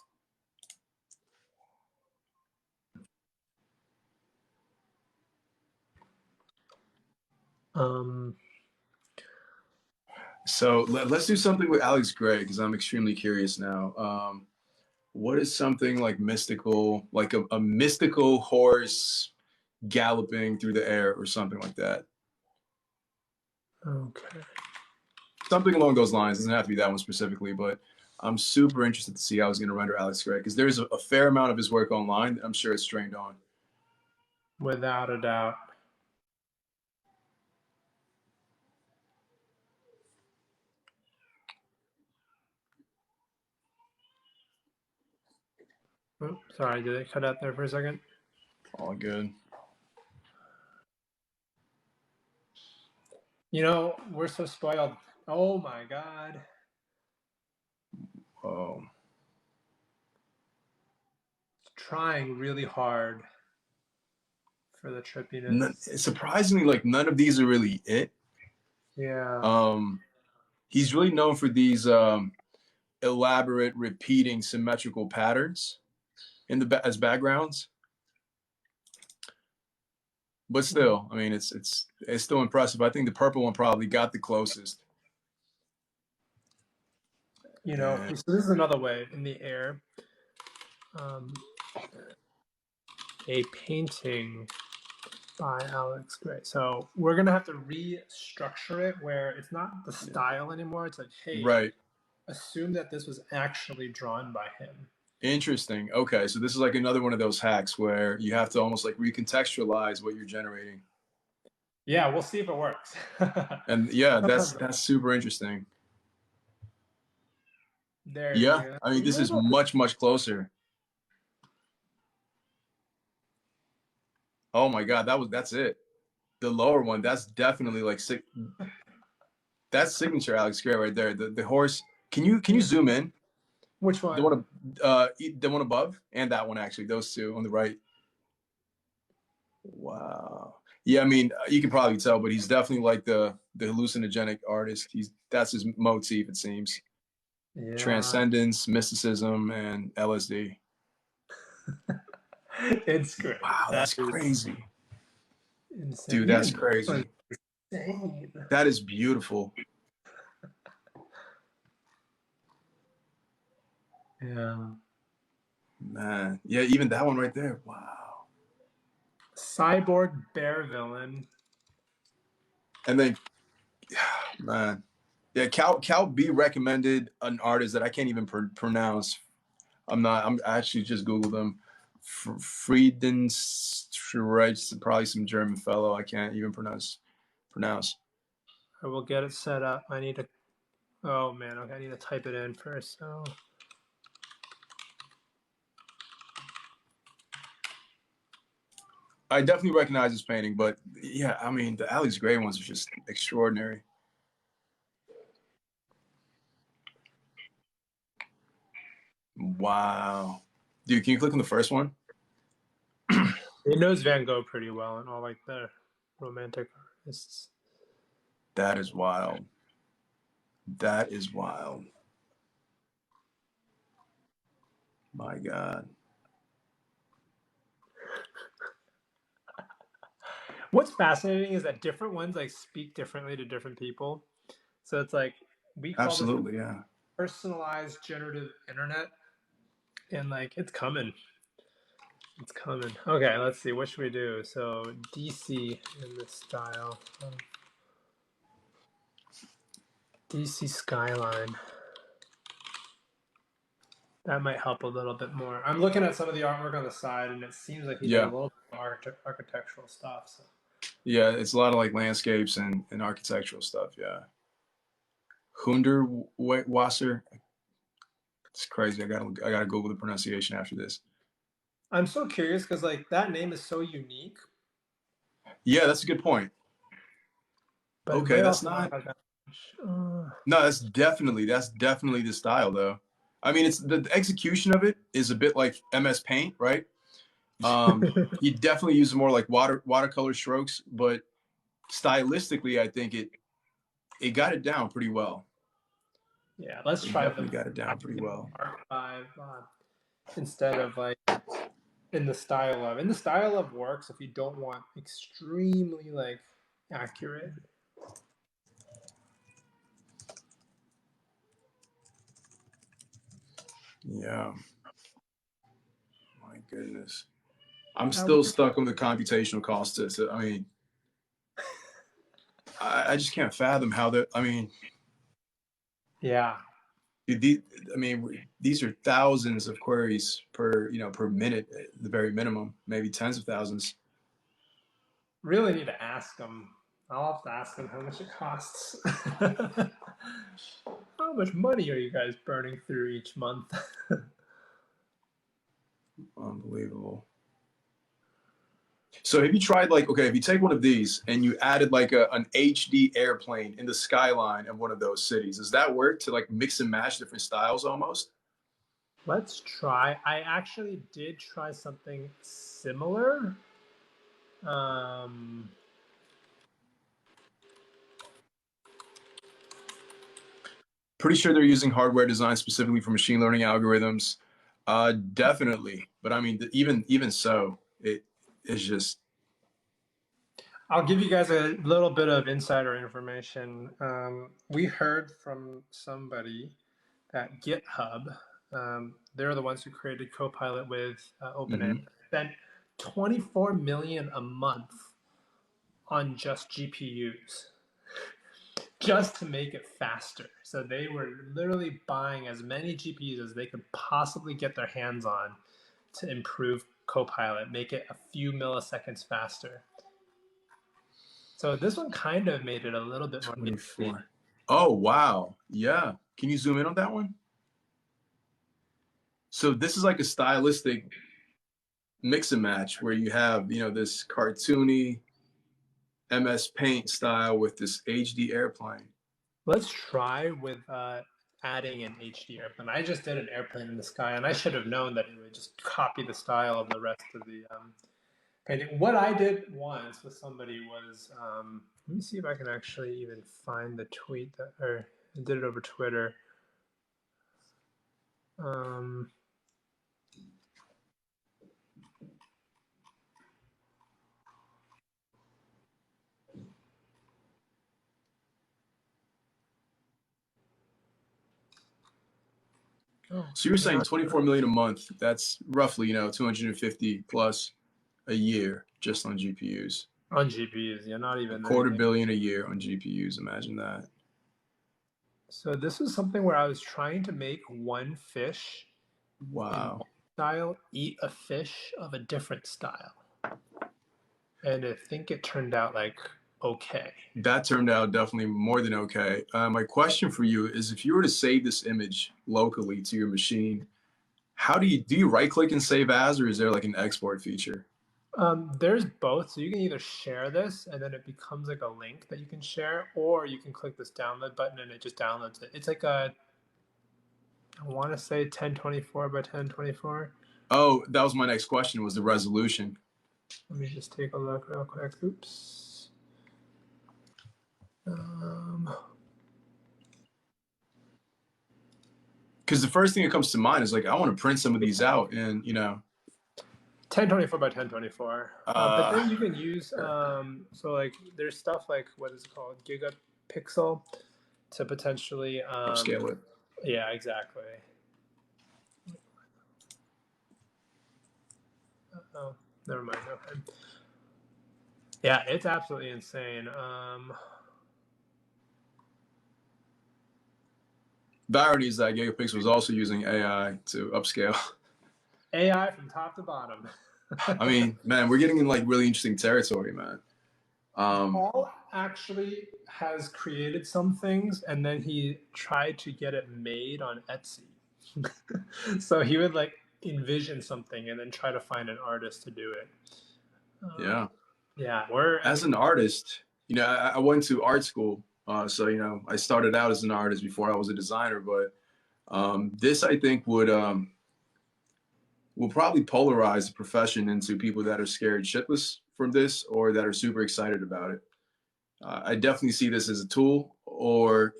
So let's do something with Alex Gray because I'm extremely curious now. What is something like mystical, like a mystical horse galloping through the air or something like that? Okay. Something along those lines. Doesn't have to be that one specifically, but I'm super interested to see how he's going to render Alex Gray because there's a fair amount of his work online that I'm sure it's trained on. Without a doubt. Oh, sorry, did it cut out there for a second? All good. You know, we're so spoiled. Oh my God. Oh. Trying really hard for the trippiness. Surprisingly, like none of these are really it. Yeah. He's really known for these elaborate, repeating, symmetrical patterns in the as backgrounds. But still, I mean, it's still impressive. I think the purple one probably got the closest. You know, so this is another way in the air. A painting by Alex Gray. So we're gonna have to restructure it where it's not the style anymore. It's like, hey, right. Assume that this was actually drawn by him. Interesting. Okay, so this is like another one of those hacks where you have to almost like recontextualize what you're generating. Yeah, we'll see if it works. And yeah, that's super interesting. There you go. I mean, this is much closer. Oh my God, that's it. The lower one, that's definitely like that's signature Alex Gray right there. The horse. Can you zoom in? Which one? The one above and that one actually. Those two on the right. Wow. Yeah, I mean, you can probably tell, but he's definitely like the hallucinogenic artist. That's his motif, it seems. Yeah. Transcendence, mysticism, and LSD. It's great. Wow, that's crazy. Insane. Dude, that's crazy. Insane. That is beautiful. Yeah. Man. Yeah, even that one right there. Wow. Cyborg bear villain. And then, man. Yeah, Cal B recommended an artist that I can't even pronounce. I actually just Googled them. Friedensreich, probably some German fellow I can't even pronounce. I will get it set up. I need to, oh man, okay, I need to type it in first, so. I definitely recognize his painting, but yeah, I mean, the Alex Gray ones are just extraordinary. Wow. Dude, can you click on the first one? It knows Van Gogh pretty well and all like the romantic artists. That is wild. That is wild. My God. What's fascinating is that different ones like speak differently to different people. So it's like we call Absolutely, this yeah. personalized generative internet, and like it's coming. It's coming. Okay, let's see. What should we do? So DC in this style. DC skyline. That might help a little bit more. I'm looking at some of the artwork on the side, and it seems like he did a little bit of architectural stuff. So. Yeah, it's a lot of like landscapes and architectural stuff. Yeah. Hundertwasser. It's crazy. I gotta Google the pronunciation after this. I'm so curious because like that name is so unique. Yeah, that's a good point. But okay, that's not. No, that's definitely the style though. I mean, it's the execution of it is a bit like MS Paint, right? You definitely use more like watercolor strokes, but stylistically, I think it got it down pretty well. Yeah, let's try definitely got it down pretty well. Archive instead of like in the style of works if you don't want extremely like accurate. Yeah. My goodness. I'm still stuck on the computational cost. I mean, I just can't fathom how that. I mean, yeah. These are thousands of queries per minute at the very minimum, maybe tens of thousands. Really need to ask them. I'll have to ask them how much it costs. How much money are you guys burning through each month? Unbelievable. So have you tried like, okay, if you take one of these and you added like an HD airplane in the skyline of one of those cities, does that work to like mix and match different styles almost? Let's try. I actually did try something similar. Pretty sure they're using hardware designed specifically for machine learning algorithms. Definitely. But I mean, even so, it is just. I'll give you guys a little bit of insider information. We heard from somebody that GitHub, they're the ones who created Copilot with OpenAI, spent $24 million a month on just GPUs, just to make it faster. So they were literally buying as many GPUs as they could possibly get their hands on to improve Copilot, make it a few milliseconds faster. So this one kind of made it a little bit more. 24. Oh, wow. Yeah. Can you zoom in on that one? So this is like a stylistic mix and match where you have, this cartoony MS Paint style with this HD airplane. Let's try with adding an HD airplane. I just did an airplane in the sky, and I should have known that it would just copy the style of the rest of the painting. What I did once with somebody was, let me see if I can actually even find the tweet or I did it over Twitter. So you're saying 24 million a month? That's roughly 250 plus a year just on GPUs. On GPUs, yeah, not even $250 million a year on GPUs. Imagine that. So this was something where I was trying to make one fish, wow, style eat a fish of a different style, and I think it turned out like okay. That turned out definitely more than okay. My question for you is, if you were to save this image locally to your machine, how do you right click and save as, or is there like an export feature? There's both. So you can either share this and then it becomes like a link that you can share, or you can click this download button and it just downloads it. It's like a, I want to say 1024 by 1024. Oh, that was my next question, was the resolution. Let me just take a look real quick. Oops. Because the first thing that comes to mind is like, I want to print some of these out, and 1024 by 1024. But then you can use so like there's stuff like, what is it called, gigapixel, to potentially upscale it. Yeah, exactly. Oh, never mind. Okay. Yeah, it's absolutely insane. The irony is that Gigapixel was also using AI to upscale. AI from top to bottom. I mean, man, we're getting in like really interesting territory, man. Paul actually has created some things, and then he tried to get it made on Etsy. So he would like envision something and then try to find an artist to do it. Yeah. Yeah, as an artist, I went to art school, so I started out as an artist before I was a designer. But this, I think, will probably polarize the profession into people that are scared shitless from this or that are super excited about it. I definitely see this as a tool, or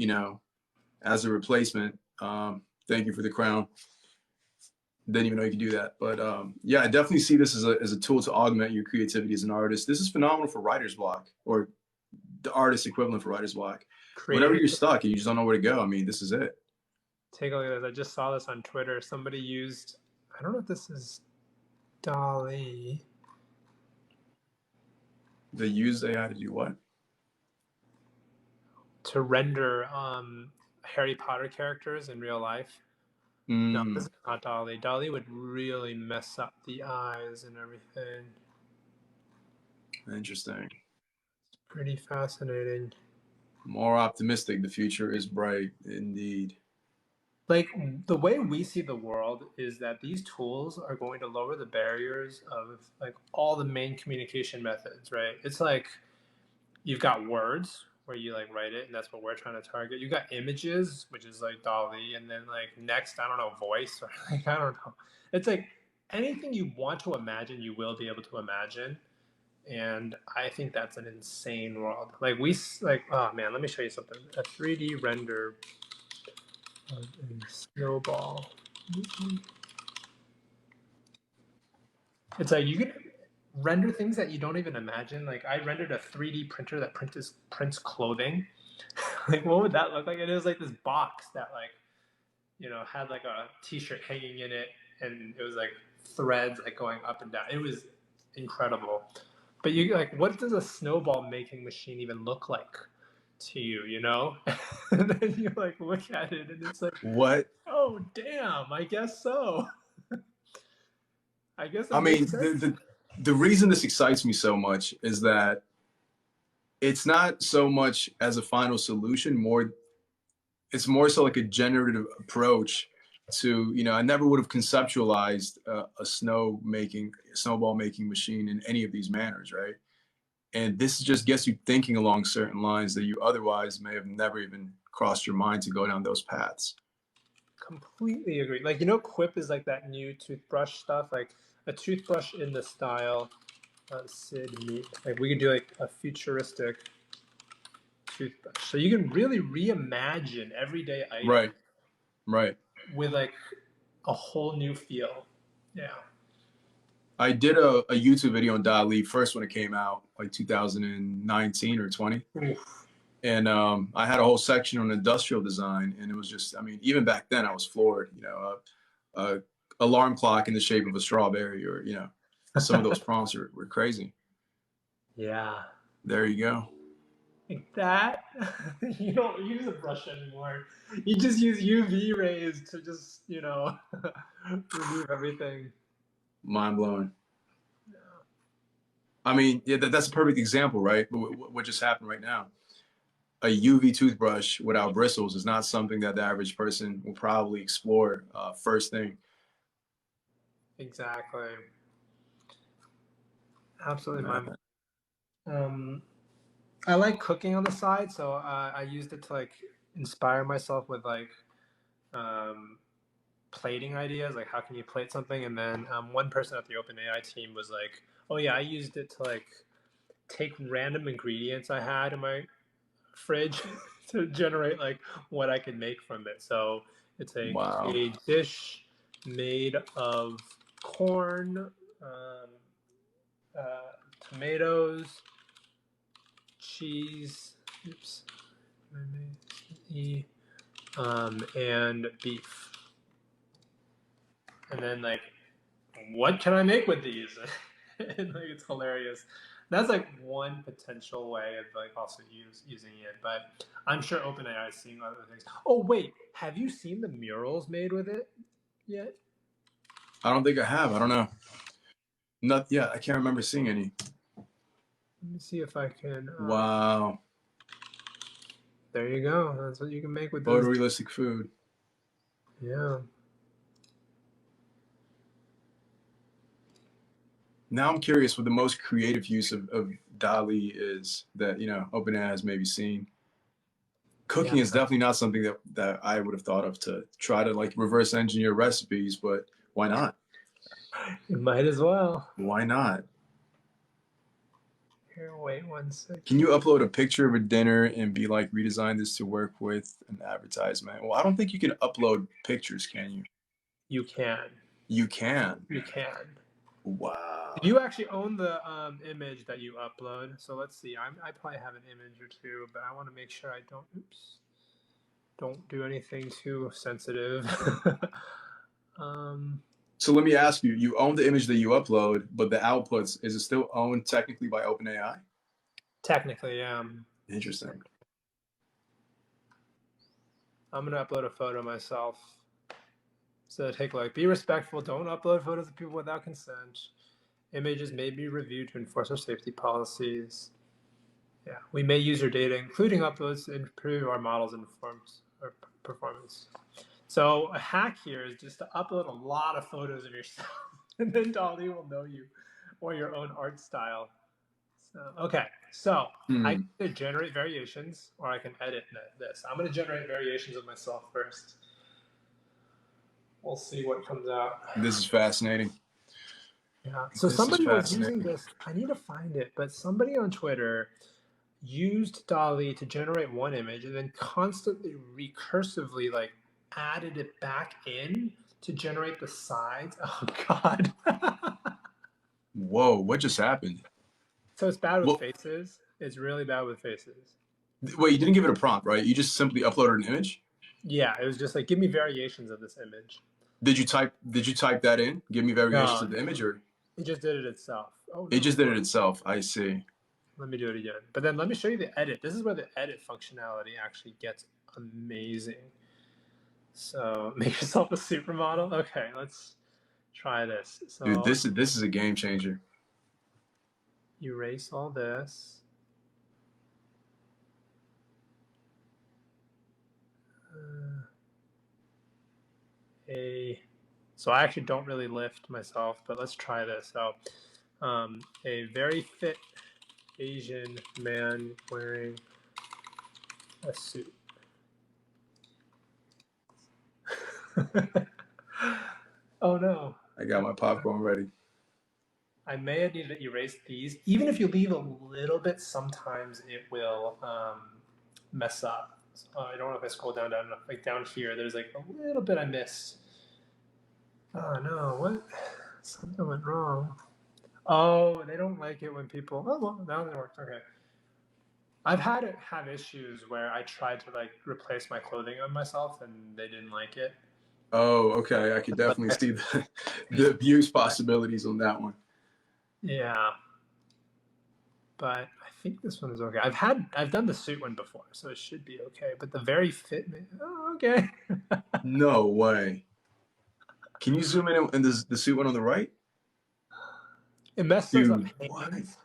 as a replacement. Thank you for the crown. Didn't even know you could do that. But yeah, I definitely see this as a tool to augment your creativity as an artist. This is phenomenal for writer's block, or the artist equivalent for writer's block. Whenever you're stuck and you just don't know where to go, I mean, this is it. Take a look at this. I just saw this on Twitter. Somebody used, I don't know if this is DALL-E. They used AI to do what? To render Harry Potter characters in real life. No, this is not DALL-E. DALL-E would really mess up the eyes and everything. Interesting. It's pretty fascinating. More optimistic. The future is bright indeed. Like, the way we see the world is that these tools are going to lower the barriers of like all the main communication methods, right? It's like you've got words where you like write it, and that's what we're trying to target. You got images, which is like DALL-E, and then like next, I don't know, voice, or like, I don't know. It's like anything you want to imagine, you will be able to imagine. And I think that's an insane world. Like oh man, let me show you something. A 3D render of a snowball. It's like you can render things that you don't even imagine. Like I rendered a 3D printer that prints clothing. Like what would that look like? And it was like this box that like, had like a t-shirt hanging in it, and it was like threads like going up and down. It was incredible. But you like, what does a snowball making machine even look like to you, And then you like look at it and it's like, what? Oh damn, I guess so. I guess I mean, the reason this excites me so much is that it's not so much as a final solution, it's more so like a generative approach to, I never would have conceptualized a snowball making machine in any of these manners, right? And this just gets you thinking along certain lines that you otherwise may have never even crossed your mind to go down those paths. Completely agree. Like, Quip is like that new toothbrush stuff, like a toothbrush in the style Sid Meat. Like we could do like a futuristic toothbrush. So you can really reimagine everyday items. Right. With like a whole new feel. Yeah. I did a YouTube video on DALL-E first when it came out, like 2019 or 20. Oof. And I had a whole section on industrial design, and it was just, I mean, even back then I was floored, alarm clock in the shape of a strawberry, or, some of those prompts were crazy. Yeah. There you go. Like that, you don't use a brush anymore. You just use UV rays to just, remove everything. Mind blowing. Yeah. I mean, yeah, that's a perfect example, right? What just happened right now. A UV toothbrush without bristles is not something that the average person will probably explore first thing. Exactly. Absolutely. I like cooking on the side, so I used it to like inspire myself with like plating ideas, like how can you plate something. And then one person at the OpenAI team was like, oh yeah, I used it to like take random ingredients I had in my fridge to generate like what I could make from it. So it's a dish made of corn, tomatoes, cheese, and beef. And then like, what can I make with these? And like, it's hilarious. That's like one potential way of like also using it, but I'm sure OpenAI is seeing other things. Oh wait, have you seen the murals made with it yet? I don't think I have. I don't know. Not yet. I can't remember seeing any. Let me see if I can. Wow. There you go. That's what you can make with photorealistic food. Yeah. Now I'm curious what the most creative use of DALL-E is that, you know, OpenAI has maybe seen. Cooking is definitely not something that I would have thought of to try to like reverse engineer recipes, but why not? You might as well. Why not? Here, wait 1 second. Can you upload a picture of a dinner and be like, redesign this to work with an advertisement? Well, I don't think you can upload pictures, can you? You can. You can? You can. Wow. You actually own the image that you upload. So let's see. I probably have an image or two, but I want to make sure I don't do anything too sensitive. So let me ask you, you own the image that you upload, but the outputs, is it still owned technically by OpenAI? Technically, yeah. Interesting. I'm going to upload a photo myself. So take like, be respectful, don't upload photos of people without consent. Images may be reviewed to enforce our safety policies. Yeah, we may use your data, including uploads, to improve our models and performance. So a hack here is just to upload a lot of photos of yourself, and then DALL-E will know you or your own art style. So, okay, so I can either generate variations or I can edit this. I'm going to generate variations of myself first. We'll see what comes out. This is fascinating. Yeah. So somebody was using this. I need to find it, but somebody on Twitter used DALL-E to generate one image and then constantly recursively like added it back in to generate the sides. Oh God. Whoa, what just happened? So it's bad with faces. It's really bad with faces. Wait, you didn't give it a prompt, right? You just simply uploaded an image? Yeah, it was just like, give me variations of this image. Did you type that in? Give me variations of the image, or it just did it itself? Oh, no. It just did it itself. I see. Let me do it again. But then let me show you the edit. This is where the edit functionality actually gets amazing. So make yourself a supermodel. Okay, let's try this. So dude, this is a game changer. Erase all this. So I actually don't really lift myself, but let's try this. So a very fit Asian man wearing a suit. Oh no. I got my popcorn ready. I may need to erase these. Even if you leave a little bit, sometimes it will mess up. So, I don't know if I scroll down enough. Like down here, there's like a little bit I missed. Oh no, what? Something went wrong. Oh, they don't like it when people, oh well, now it works, okay. I've had it have issues where I tried to like replace my clothing on myself and they didn't like it. Oh, okay. I could definitely see the abuse possibilities on that one. Yeah. But I think this one is okay. I've done the suit one before, so it should be okay. But the very fit, oh, okay. No way. Can you zoom in on the suit one on the right? It messes up hands.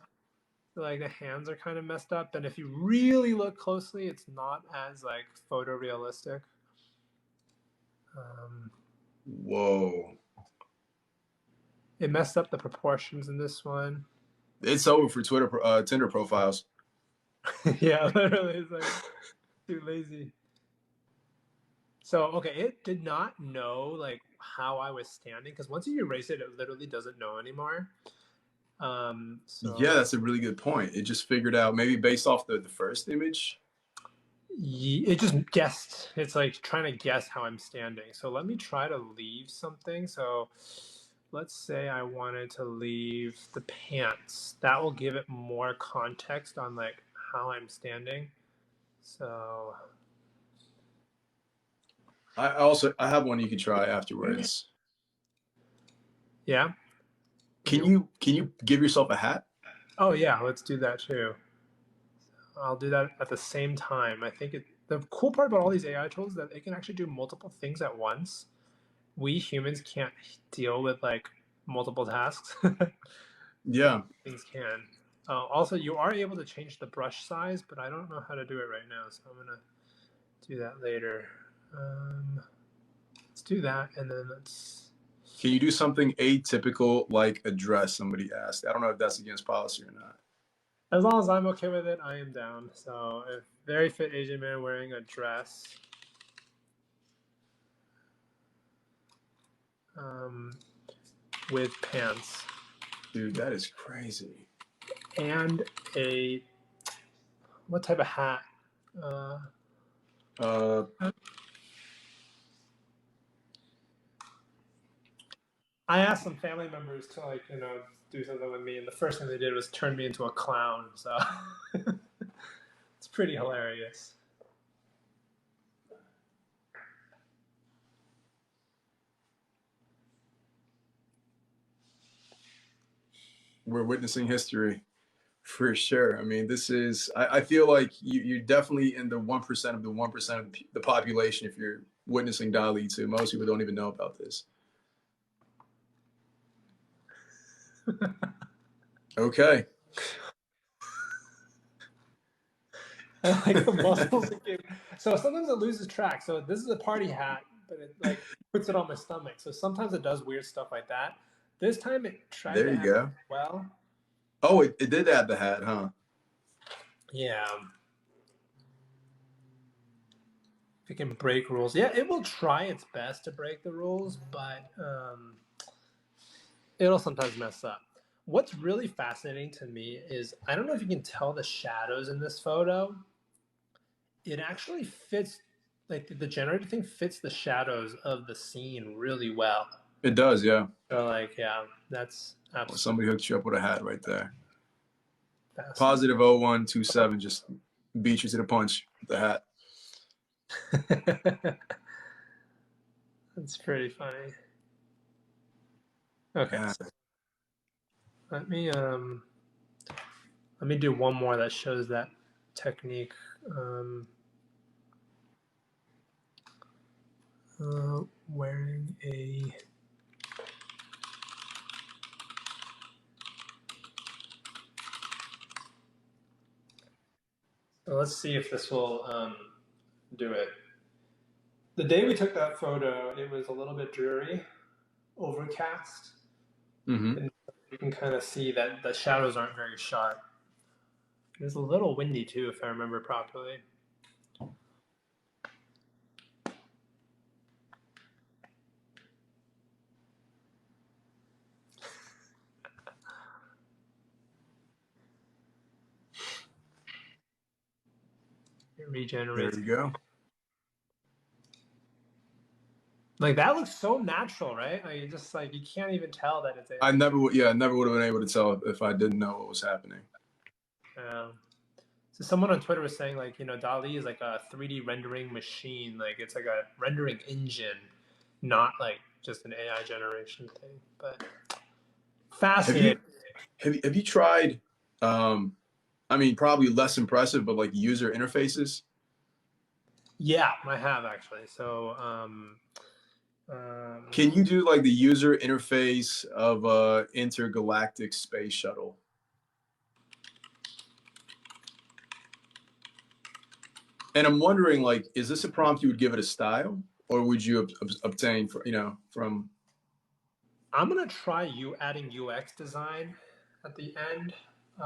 Like the hands are kind of messed up, and if you really look closely, it's not as like photorealistic. Whoa. It messed up the proportions in this one. It's over for Tinder profiles. Yeah, literally, it's like too lazy. So okay, it did not know like how I was standing, because once you erase it, it literally doesn't know anymore. So yeah, that's a really good point. It just figured out, maybe based off the first image. It just guessed. It's like trying to guess how I'm standing. So let me try to leave something. So let's say I wanted to leave the pants. That will give it more context on like how I'm standing. So I have one you can try afterwards. Yeah. Can you give yourself a hat? Oh yeah, let's do that too. I'll do that at the same time. I think the cool part about all these AI tools is that it can actually do multiple things at once. We humans can't deal with like multiple tasks. Yeah. Things can. Also, you are able to change the brush size, but I don't know how to do it right now, so I'm gonna do that later. Let's do that, and then let's. Can you do something atypical like a dress? Somebody asked. I don't know if that's against policy or not. As long as I'm okay with it, I am down. So, a very fit Asian man wearing a dress. With pants. Dude, that is crazy. And what type of hat? I asked some family members to like, do something with me, and the first thing they did was turn me into a clown. So it's pretty hilarious. We're witnessing history for sure. I mean, this is, I feel like you're definitely in the 1% of the 1% of the population if you're witnessing DALL-E 2. Most people don't even know about this. Okay. I like the muscles it gives. So sometimes it loses track. So this is a party hat, but it like puts it on my stomach. So sometimes it does weird stuff like that. This time it tried there to you go. Well. Oh, it did add the hat, huh? Yeah. If it can break rules. Yeah, it will try its best to break the rules, but it'll sometimes mess up. What's really fascinating to me is, I don't know if you can tell the shadows in this photo. It actually fits, like the generated thing fits the shadows of the scene really well. It does, yeah. So like, yeah, that's absolutely. Well, somebody hooked you up with a hat right there. Positive 0127 just beat you to the punch with the hat. That's pretty funny. Okay. Yeah. So let me do one more that shows that technique. Wearing a let's see if this will do it. The day we took that photo, it was a little bit dreary, overcast. And you can kind of see that the shadows aren't very sharp. It was a little windy too, if I remember properly. It regenerates. There you go. Like that looks so natural, right? Like you just like you can't even tell that it's. I never would have been able to tell if I didn't know what was happening. So someone on Twitter was saying like, DALL-E is like a 3D rendering machine. Like it's like a rendering engine, not like just an AI generation thing. But fascinating. Have you tried? I mean, probably less impressive, but like user interfaces. Yeah, I have actually. So. Can you do like the user interface of a intergalactic space shuttle? And I'm wondering, like, is this a prompt you would give it a style, or would you obtain from? I'm gonna try you adding UX design at the end.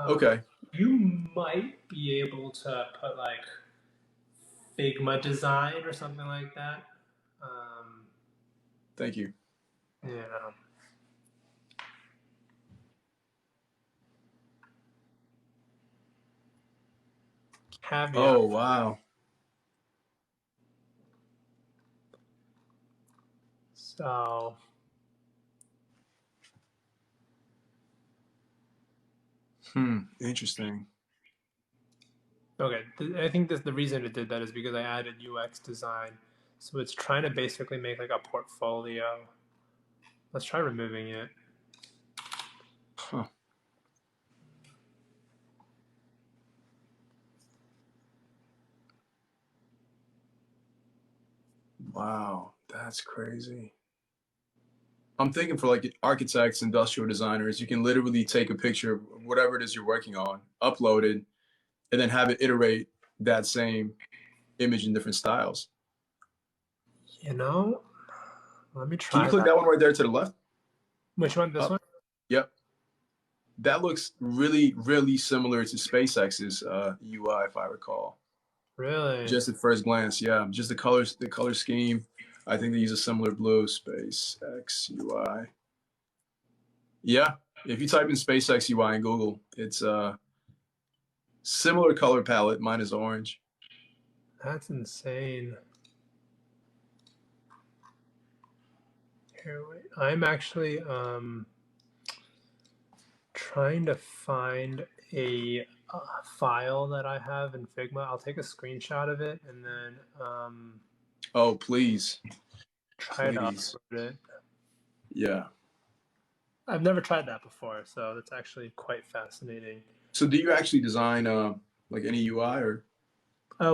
Okay. You might be able to put like Figma design or something like that. Thank you. Yeah. Caveat. Oh, wow. So. Interesting. Okay, I think the reason it did that is because I added UX design. So it's trying to basically make like a portfolio. Let's try removing it. Huh. Wow, that's crazy. I'm thinking for like architects, industrial designers, you can literally take a picture of whatever it is you're working on, upload it, and then have it iterate that same image in different styles. You know, let me Can try you click that one right there to the left? Which one? This one? Yep. That looks really, really similar to SpaceX's UI, if I recall. Really? Just at first glance, yeah. Just the colors, the color scheme. I think they use a similar blue. SpaceX UI. Yeah. If you type in SpaceX UI in Google, it's a similar color palette. Mine is orange. That's insane. Here, wait. I'm actually trying to find a file that I have in Figma. I'll take a screenshot of it and then Oh, please. try to Please. upload it. Yeah. I've never tried that before, so that's actually quite fascinating. So do you actually design like any UI or?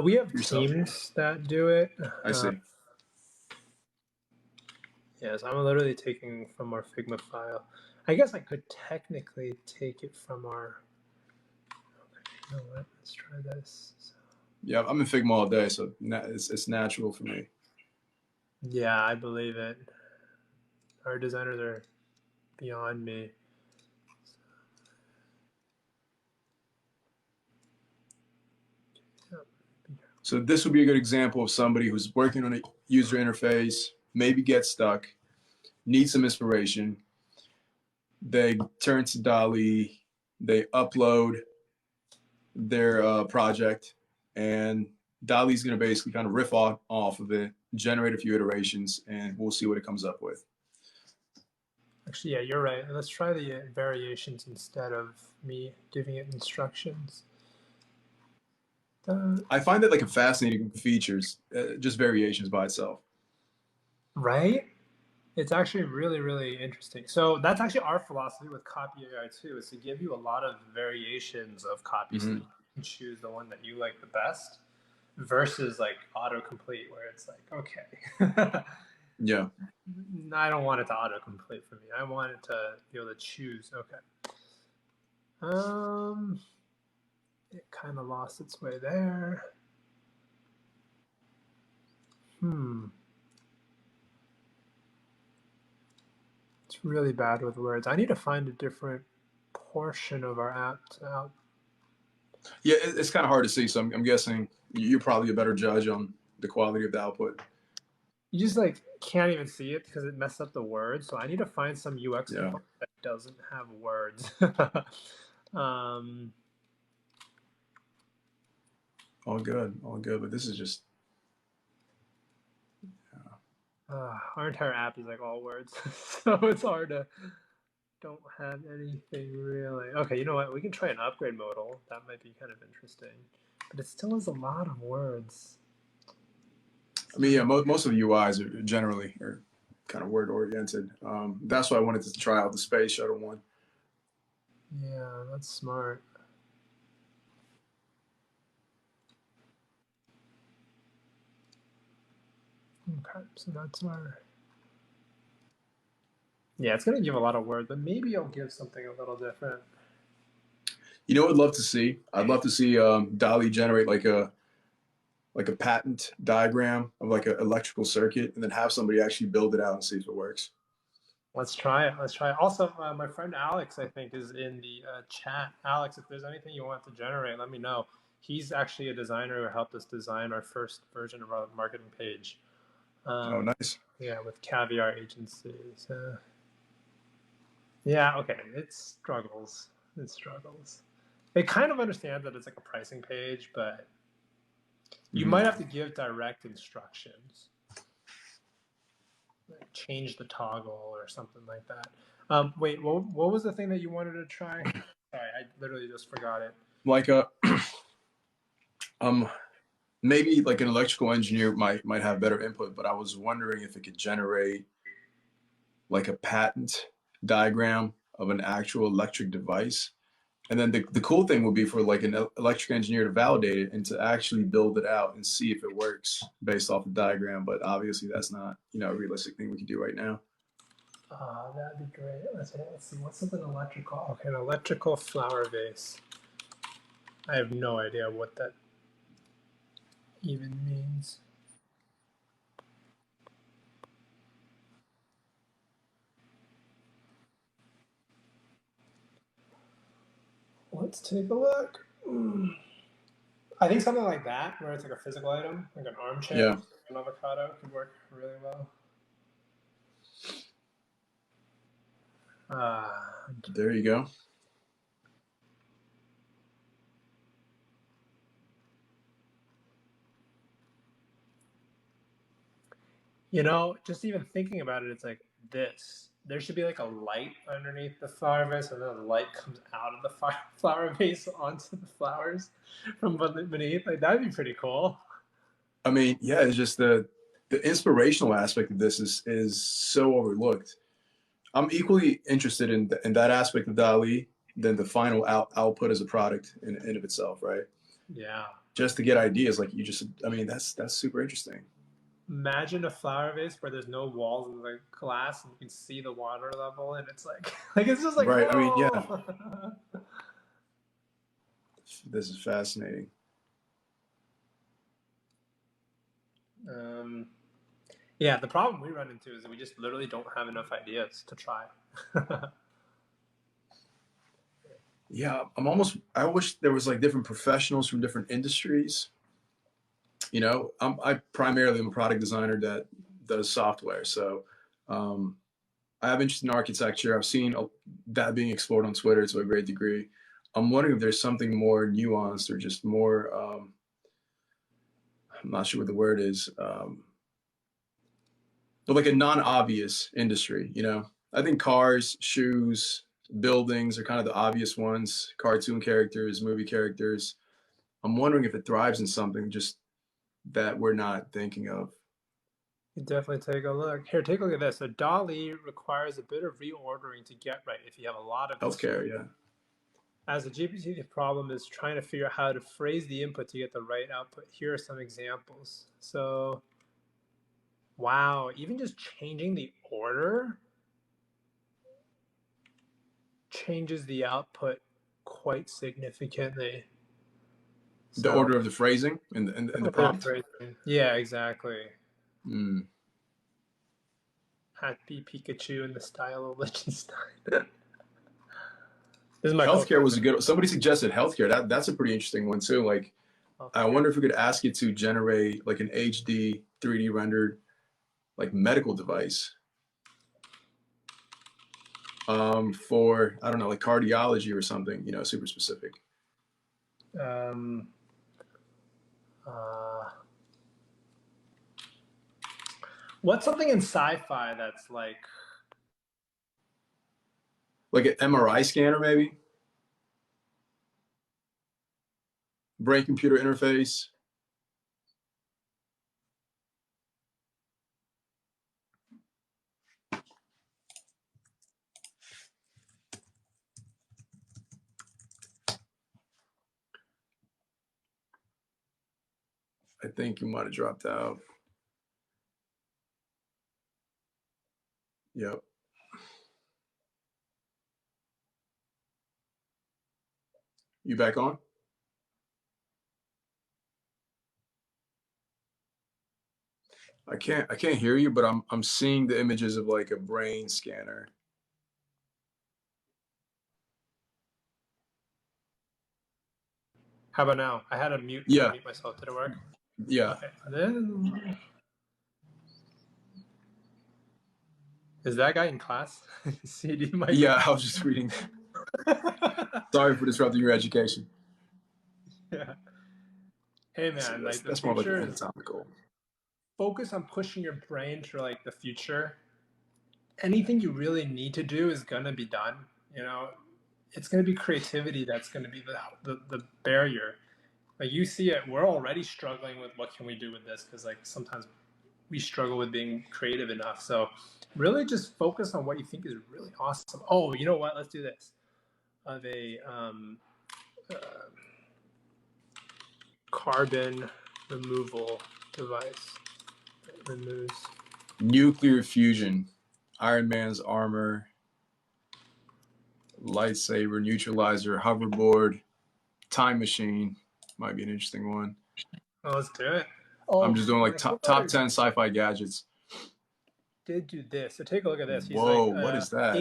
We have yourself? teams that do it. I see. Yes, I'm literally taking from our Figma file. I guess I could technically take it from our. Okay, you know what? Let's try this. So. Yeah, I'm in Figma all day, so it's natural for me. Yeah, I believe it. Our designers are beyond me. So this would be a good example of somebody who's working on a user interface, maybe gets stuck, needs some inspiration. They turn to DALL-E, they upload their project, and DALL-E's going to basically kind of riff off of it, generate a few iterations, and we'll see what it comes up with. Actually, yeah, you're right. Let's try the variations instead of me giving it instructions. I find that like a fascinating features, just variations by itself. Right? It's actually really, really interesting. So that's actually our philosophy with Copy.ai too, is to give you a lot of variations of copy so that you can choose the one that you like the best versus like autocomplete where it's like, okay. Yeah. I don't want it to autocomplete for me. I want it to be able to choose. Okay. It kind of lost its way there. It's really bad with words. I need to find a different portion of our app to out. Yeah, it's kind of hard to see, so I'm guessing you're probably a better judge on the quality of the output. You just like can't even see it because it messed up the words. So I need to find some UX component that doesn't have words. All good, all good. But this is just. Our entire app is like all words, so it's hard to. Don't have anything really. Okay, you know what? We can try an upgrade modal. That might be kind of interesting, but it still has a lot of words. I mean, yeah, most of the UIs are generally kind of word oriented. That's why I wanted to try out the space shuttle one. Yeah, that's smart. Okay, so that's our. Yeah, it's gonna give a lot of words, but maybe I'll give something a little different. You know what I'd love to see? I'd love to see DALL-E generate like a patent diagram of like an electrical circuit, and then have somebody actually build it out and see if it works. Let's try it. Let's try it. Also, my friend Alex, I think, is in the chat. Alex, if there's anything you want to generate, let me know. He's actually a designer who helped us design our first version of our marketing page. Oh, nice. Yeah, with Caviar Agency. So, yeah, okay, it struggles. It struggles. It kind of understands that it's like a pricing page, but you might have to give direct instructions. Like change the toggle or something like that. Wait, what was the thing that you wanted to try? Sorry, I literally just forgot it. Like a maybe like an electrical engineer might have better input, but I was wondering if it could generate like a patent diagram of an actual electric device. And then the cool thing would be for like an electric engineer to validate it and to actually build it out and see if it works based off the diagram. But obviously that's not, a realistic thing we can do right now. That'd be great. Let's see. What's something electrical? Okay, an electrical flower vase. I have no idea what that even means. Let's take a look. I think something like that, where it's like a physical item, like an armchair, Yeah. an avocado, could work really well. There you go. Just even thinking about it, it's like this. There should be like a light underneath the flower vase, and then the light comes out of the flower vase onto the flowers from beneath. Like that'd be pretty cool. I mean, yeah, it's just the inspirational aspect of this is so overlooked. I'm equally interested in that aspect of DALL-E than the final output as a product in of itself, right? Yeah. Just to get ideas, like that's super interesting. Imagine a flower vase where there's no walls and like glass, and you can see the water level, and it's like it's just like right. whoa! I mean, yeah. This is fascinating. Yeah, the problem we run into is that we just literally don't have enough ideas to try. Yeah, I wish there was like different professionals from different industries. I primarily am a product designer that does software. So I have interest in architecture. I've seen that being explored on Twitter to a great degree. I'm wondering if there's something more nuanced or just more, I'm not sure what the word is, but like a non-obvious industry, I think cars, shoes, buildings are kind of the obvious ones, cartoon characters, movie characters. I'm wondering if it thrives in something just that we're not thinking of. You definitely take a look. Here, take a look at this. So DALL-E requires a bit of reordering to get right if you have a lot of healthcare, yeah. As a GPT, the problem is trying to figure out how to phrase the input to get the right output. Here are some examples. So, wow, even just changing the order changes the output quite significantly. The order of the phrasing and the prompt? Yeah, exactly. Mm. Happy Pikachu in the style of Liechtenstein. Healthcare was a good. Somebody suggested healthcare. That's a pretty interesting one too. Like, I wonder if we could ask it to generate like an HD 3D rendered like medical device for I don't know, like cardiology or something. Super specific. What's something in sci-fi that's like an MRI scanner, maybe? Brain computer interface. I think you might have dropped out. Yep. You back on? I can't hear you, but I'm seeing the images of like a brain scanner. How about now? I had to mute, yeah. mute myself. Did it work? Yeah. Okay. Then Is that guy in class? CD Mike? Yeah, I was just reading. Sorry for disrupting your education. Yeah. Hey man, like the that's more like future an is anatomical. focus on pushing your brain to like the future. Anything you really need to do is gonna be done. You know, it's gonna be creativity that's gonna be the barrier. Like you see it, we're already struggling with what can we do with this because like sometimes we struggle with being creative enough. So really just focus on what you think is really awesome. Oh, you know what? Let's do this. Of a carbon removal device that removes Nuclear fusion, Iron Man's armor, lightsaber, neutralizer, hoverboard, time machine. Might be an interesting one. Oh, let's do it. Oh, I'm just doing like top 10 sci-fi gadgets. Did do this. So take a look at this. He's Whoa, like, what is that?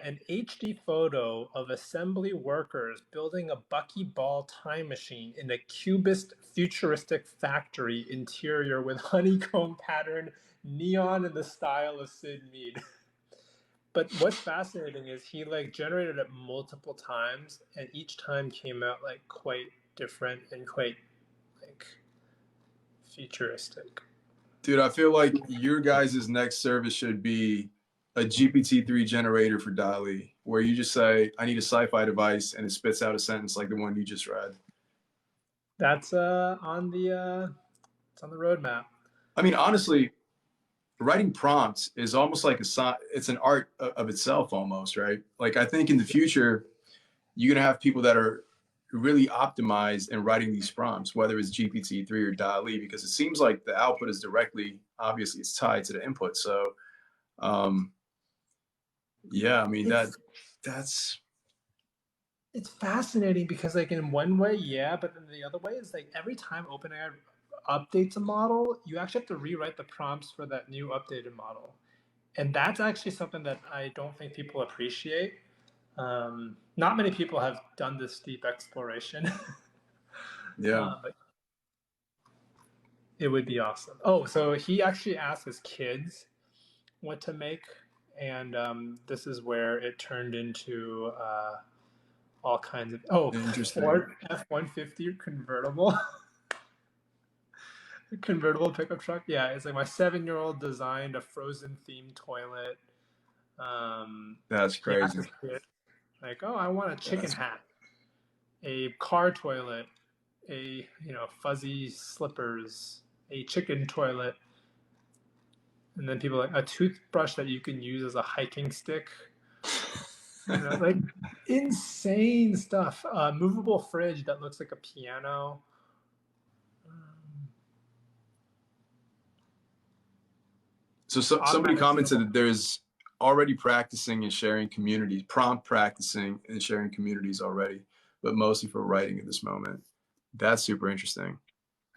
an HD photo of assembly workers building a buckyball time machine in a cubist futuristic factory interior with honeycomb pattern, neon in the style of Sid Mead. But what's fascinating is he like generated it multiple times, and each time came out like quite different and quite like futuristic. Dude, I feel like your guys' next service should be a GPT-3 generator for DALL-E, where you just say, I need a sci-fi device, and it spits out a sentence like the one you just read. That's on the it's on the roadmap. I mean, honestly, writing prompts is almost like it's an art of itself almost, right? Like I think in the future, you're gonna have people that are really optimized in writing these prompts, whether it's GPT-3 or DALL-E, because it seems like the output is directly, obviously it's tied to the input. So yeah, I mean that's it's fascinating because like in one way, yeah, but then the other way is like every time OpenAI updates a model, you actually have to rewrite the prompts for that new updated model. And that's actually something that I don't think people appreciate. Not many people have done this deep exploration. yeah. But it would be awesome. Oh, so he actually asked his kids what to make, and this is where it turned into all kinds of Ford F-150 convertible. Convertible pickup truck. Yeah, it's like my 7-year-old designed a Frozen themed toilet. That's crazy. Like, oh, I want a chicken hat, a car toilet, a fuzzy slippers, a chicken toilet, and then people like a toothbrush that you can use as a hiking stick. Like insane stuff. Movable fridge that looks like a piano. So somebody commented that there's already practicing and sharing communities, prompt practicing and sharing communities already, but mostly for writing at this moment. That's super interesting.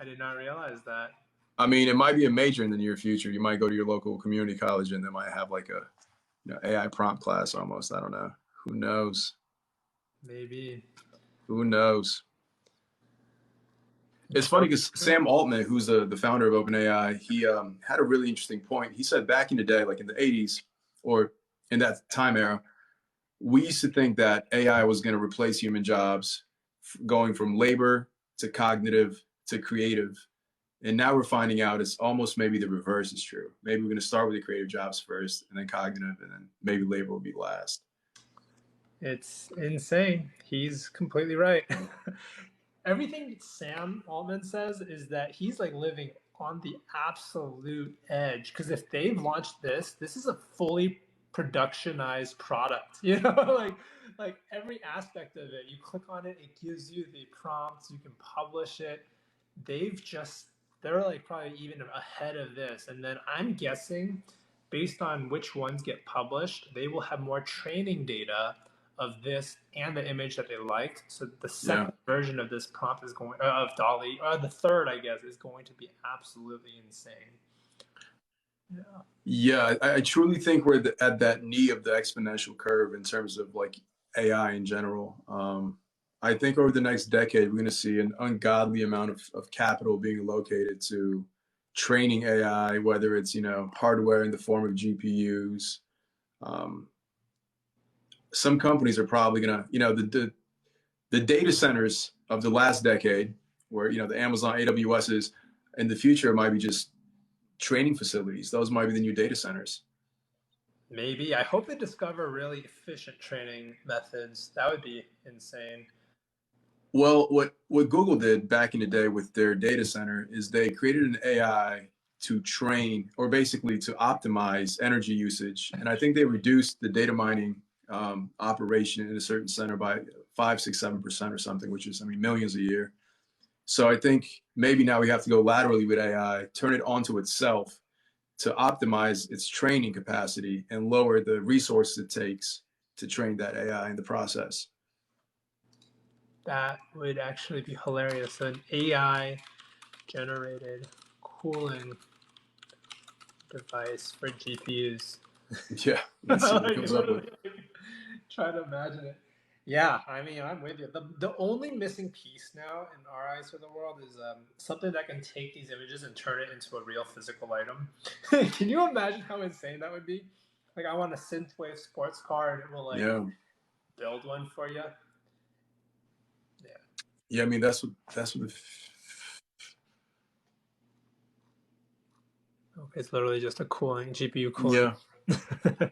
I did not realize that. I mean, it might be a major in the near future. You might go to your local community college and they might have like a AI prompt class almost. I don't know. Who knows? Maybe. Who knows? It's funny because Sam Altman, who's the founder of OpenAI, he had a really interesting point. He said back in the day, like in the 80s or in that time era, we used to think that AI was going to replace human jobs, going from labor to cognitive to creative. And now we're finding out it's almost maybe the reverse is true. Maybe we're going to start with the creative jobs first and then cognitive, and then maybe labor will be last. It's insane. He's completely right. Everything Sam Altman says is that he's like living on the absolute edge. Because if they've launched this is a fully productionized product. Like every aspect of it. You click on it, it gives you the prompts, you can publish it. They're like probably even ahead of this. And then I'm guessing based on which ones get published, they will have more training data of this and the image that they liked. So the second version of this prompt is going of DALL-E, or the third, I guess, is going to be absolutely insane. Yeah, I truly think we're at that knee of the exponential curve in terms of like AI in general. I think over the next decade, we're going to see an ungodly amount of capital being allocated to training AI, whether it's, hardware in the form of GPUs. Some companies are probably gonna, the data centers of the last decade, where the Amazon AWSs, in the future might be just training facilities. Those might be the new data centers. Maybe. I hope they discover really efficient training methods. That would be insane. Well, what Google did back in the day with their data center is they created an AI to train, or basically to optimize energy usage. And I think they reduced the data mining operation in a certain center by 5, 6, 7% or something, which is, millions a year. So I think maybe now we have to go laterally with AI, turn it onto itself to optimize its training capacity and lower the resources it takes to train that AI in the process. That would actually be hilarious. So an AI generated cooling device for GPUs. Yeah, let's see what it comes up with. Try to imagine it. Yeah, I'm with you. The only missing piece now in our eyes for the world is something that can take these images and turn it into a real physical item. Can you imagine how insane that would be? Like, I want a synthwave sports car, and it will build one for you. Yeah, that's what Okay, it's literally just a GPU cooling. Yeah.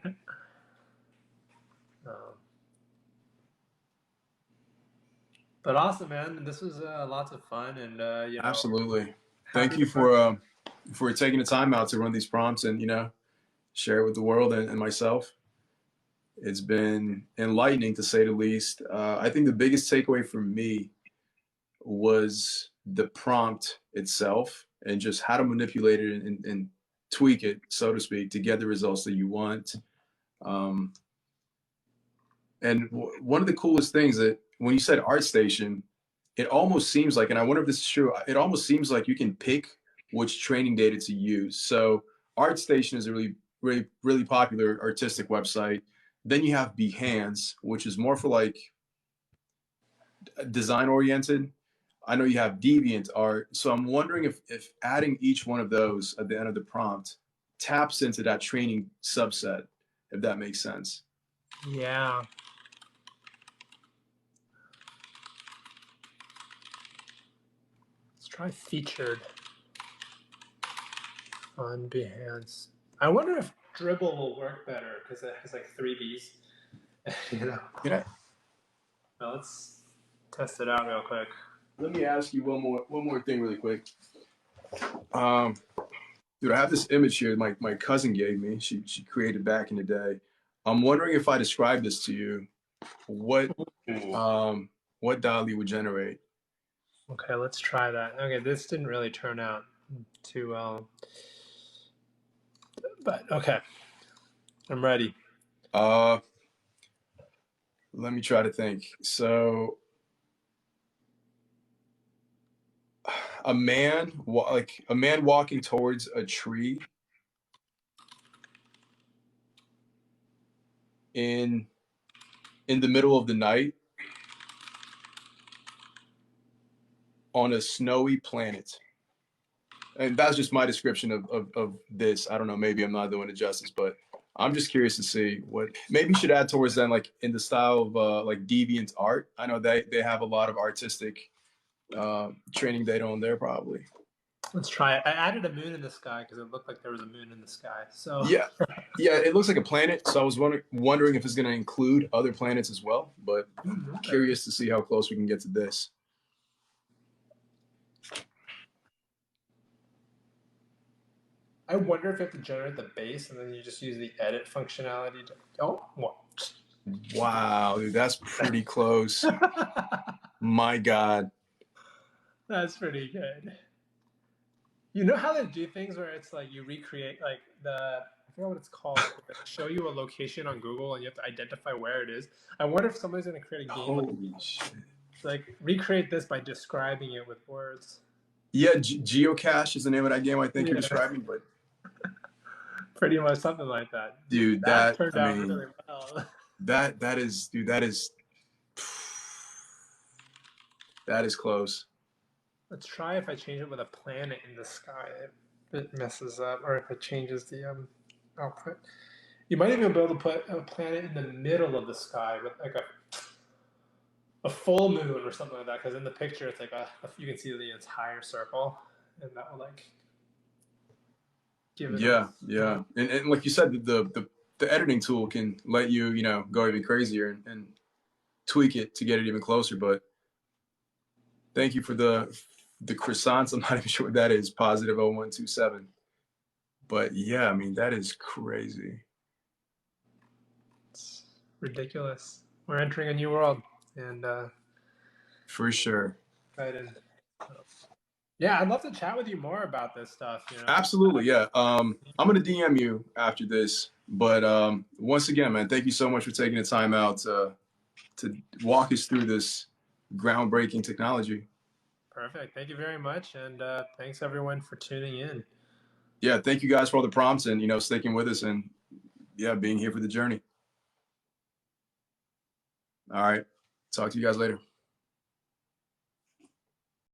But awesome, man. This was lots of fun, and absolutely. Thank you for taking the time out to run these prompts and share it with the world and myself. It's been enlightening, to say the least. I think the biggest takeaway for me was the prompt itself and just how to manipulate it and tweak it, so to speak, to get the results that you want. And one of the coolest things that when you said ArtStation, it almost seems like, and I wonder if this is true, it almost seems like you can pick which training data to use. So ArtStation is a really, really, really popular artistic website. Then you have Behance, which is more for like design oriented. I know you have DeviantArt. So I'm wondering if adding each one of those at the end of the prompt taps into that training subset, if that makes sense. Yeah. Let's try featured on Behance. I wonder if Dribble will work better because it has like 3Ds. Yeah. Well, let's test it out real quick. Let me ask you one more thing really quick. Dude, I have this image here my cousin gave me. She created back in the day. I'm wondering if I describe this to you, what DALL-E would generate. Okay, let's try that. Okay, this didn't really turn out too well. But okay. I'm ready. Let me try to think. So a man walking towards a tree in the middle of the night on a snowy planet. And that's just my description of this. I don't know, maybe I'm not doing it justice, but I'm just curious to see what maybe you should add towards then, like in the style of like DeviantArt. I know they have a lot of artistic training data on there probably. Let's try it. I added a moon in the sky because it looked like there was a moon in the sky. So yeah, it looks like a planet. So I was wondering if it's going to include other planets as well. But curious to see how close we can get to this. I wonder if you have to generate the base and then you just use the edit functionality to. Oh, what? Wow, dude, that's pretty close. My God. That's pretty good. You know how they do things where it's like you recreate like I forget what it's called. They show you a location on Google and you have to identify where it is. I wonder if somebody's going to create a game. Holy shit. Like recreate this by describing it with words. Yeah, Geocache is the name of that game I think you're describing, but pretty much something like that. Dude, that turned out really well. That is close. Let's try if I change it with a planet in the sky. it messes up, or if it changes the output. You might even be able to put a planet in the middle of the sky with like a full moon or something like that, because in the picture it's like you can see the entire circle, and that will like give it. Yeah. And like you said, the editing tool can let you go even crazier and tweak it to get it even closer. But thank you for the croissants. I'm not even sure what that is. Positive 0127. But yeah, I mean, that is crazy. It's ridiculous. We're entering a new world, and for sure. Excited. Yeah, I'd love to chat with you more about this stuff. Absolutely, yeah. I'm gonna DM you after this. But once again, man, thank you so much for taking the time out to walk us through this groundbreaking technology. Perfect. Thank you very much, and thanks everyone for tuning in. Yeah, thank you guys for all the prompts and sticking with us and being here for the journey. All right, talk to you guys later.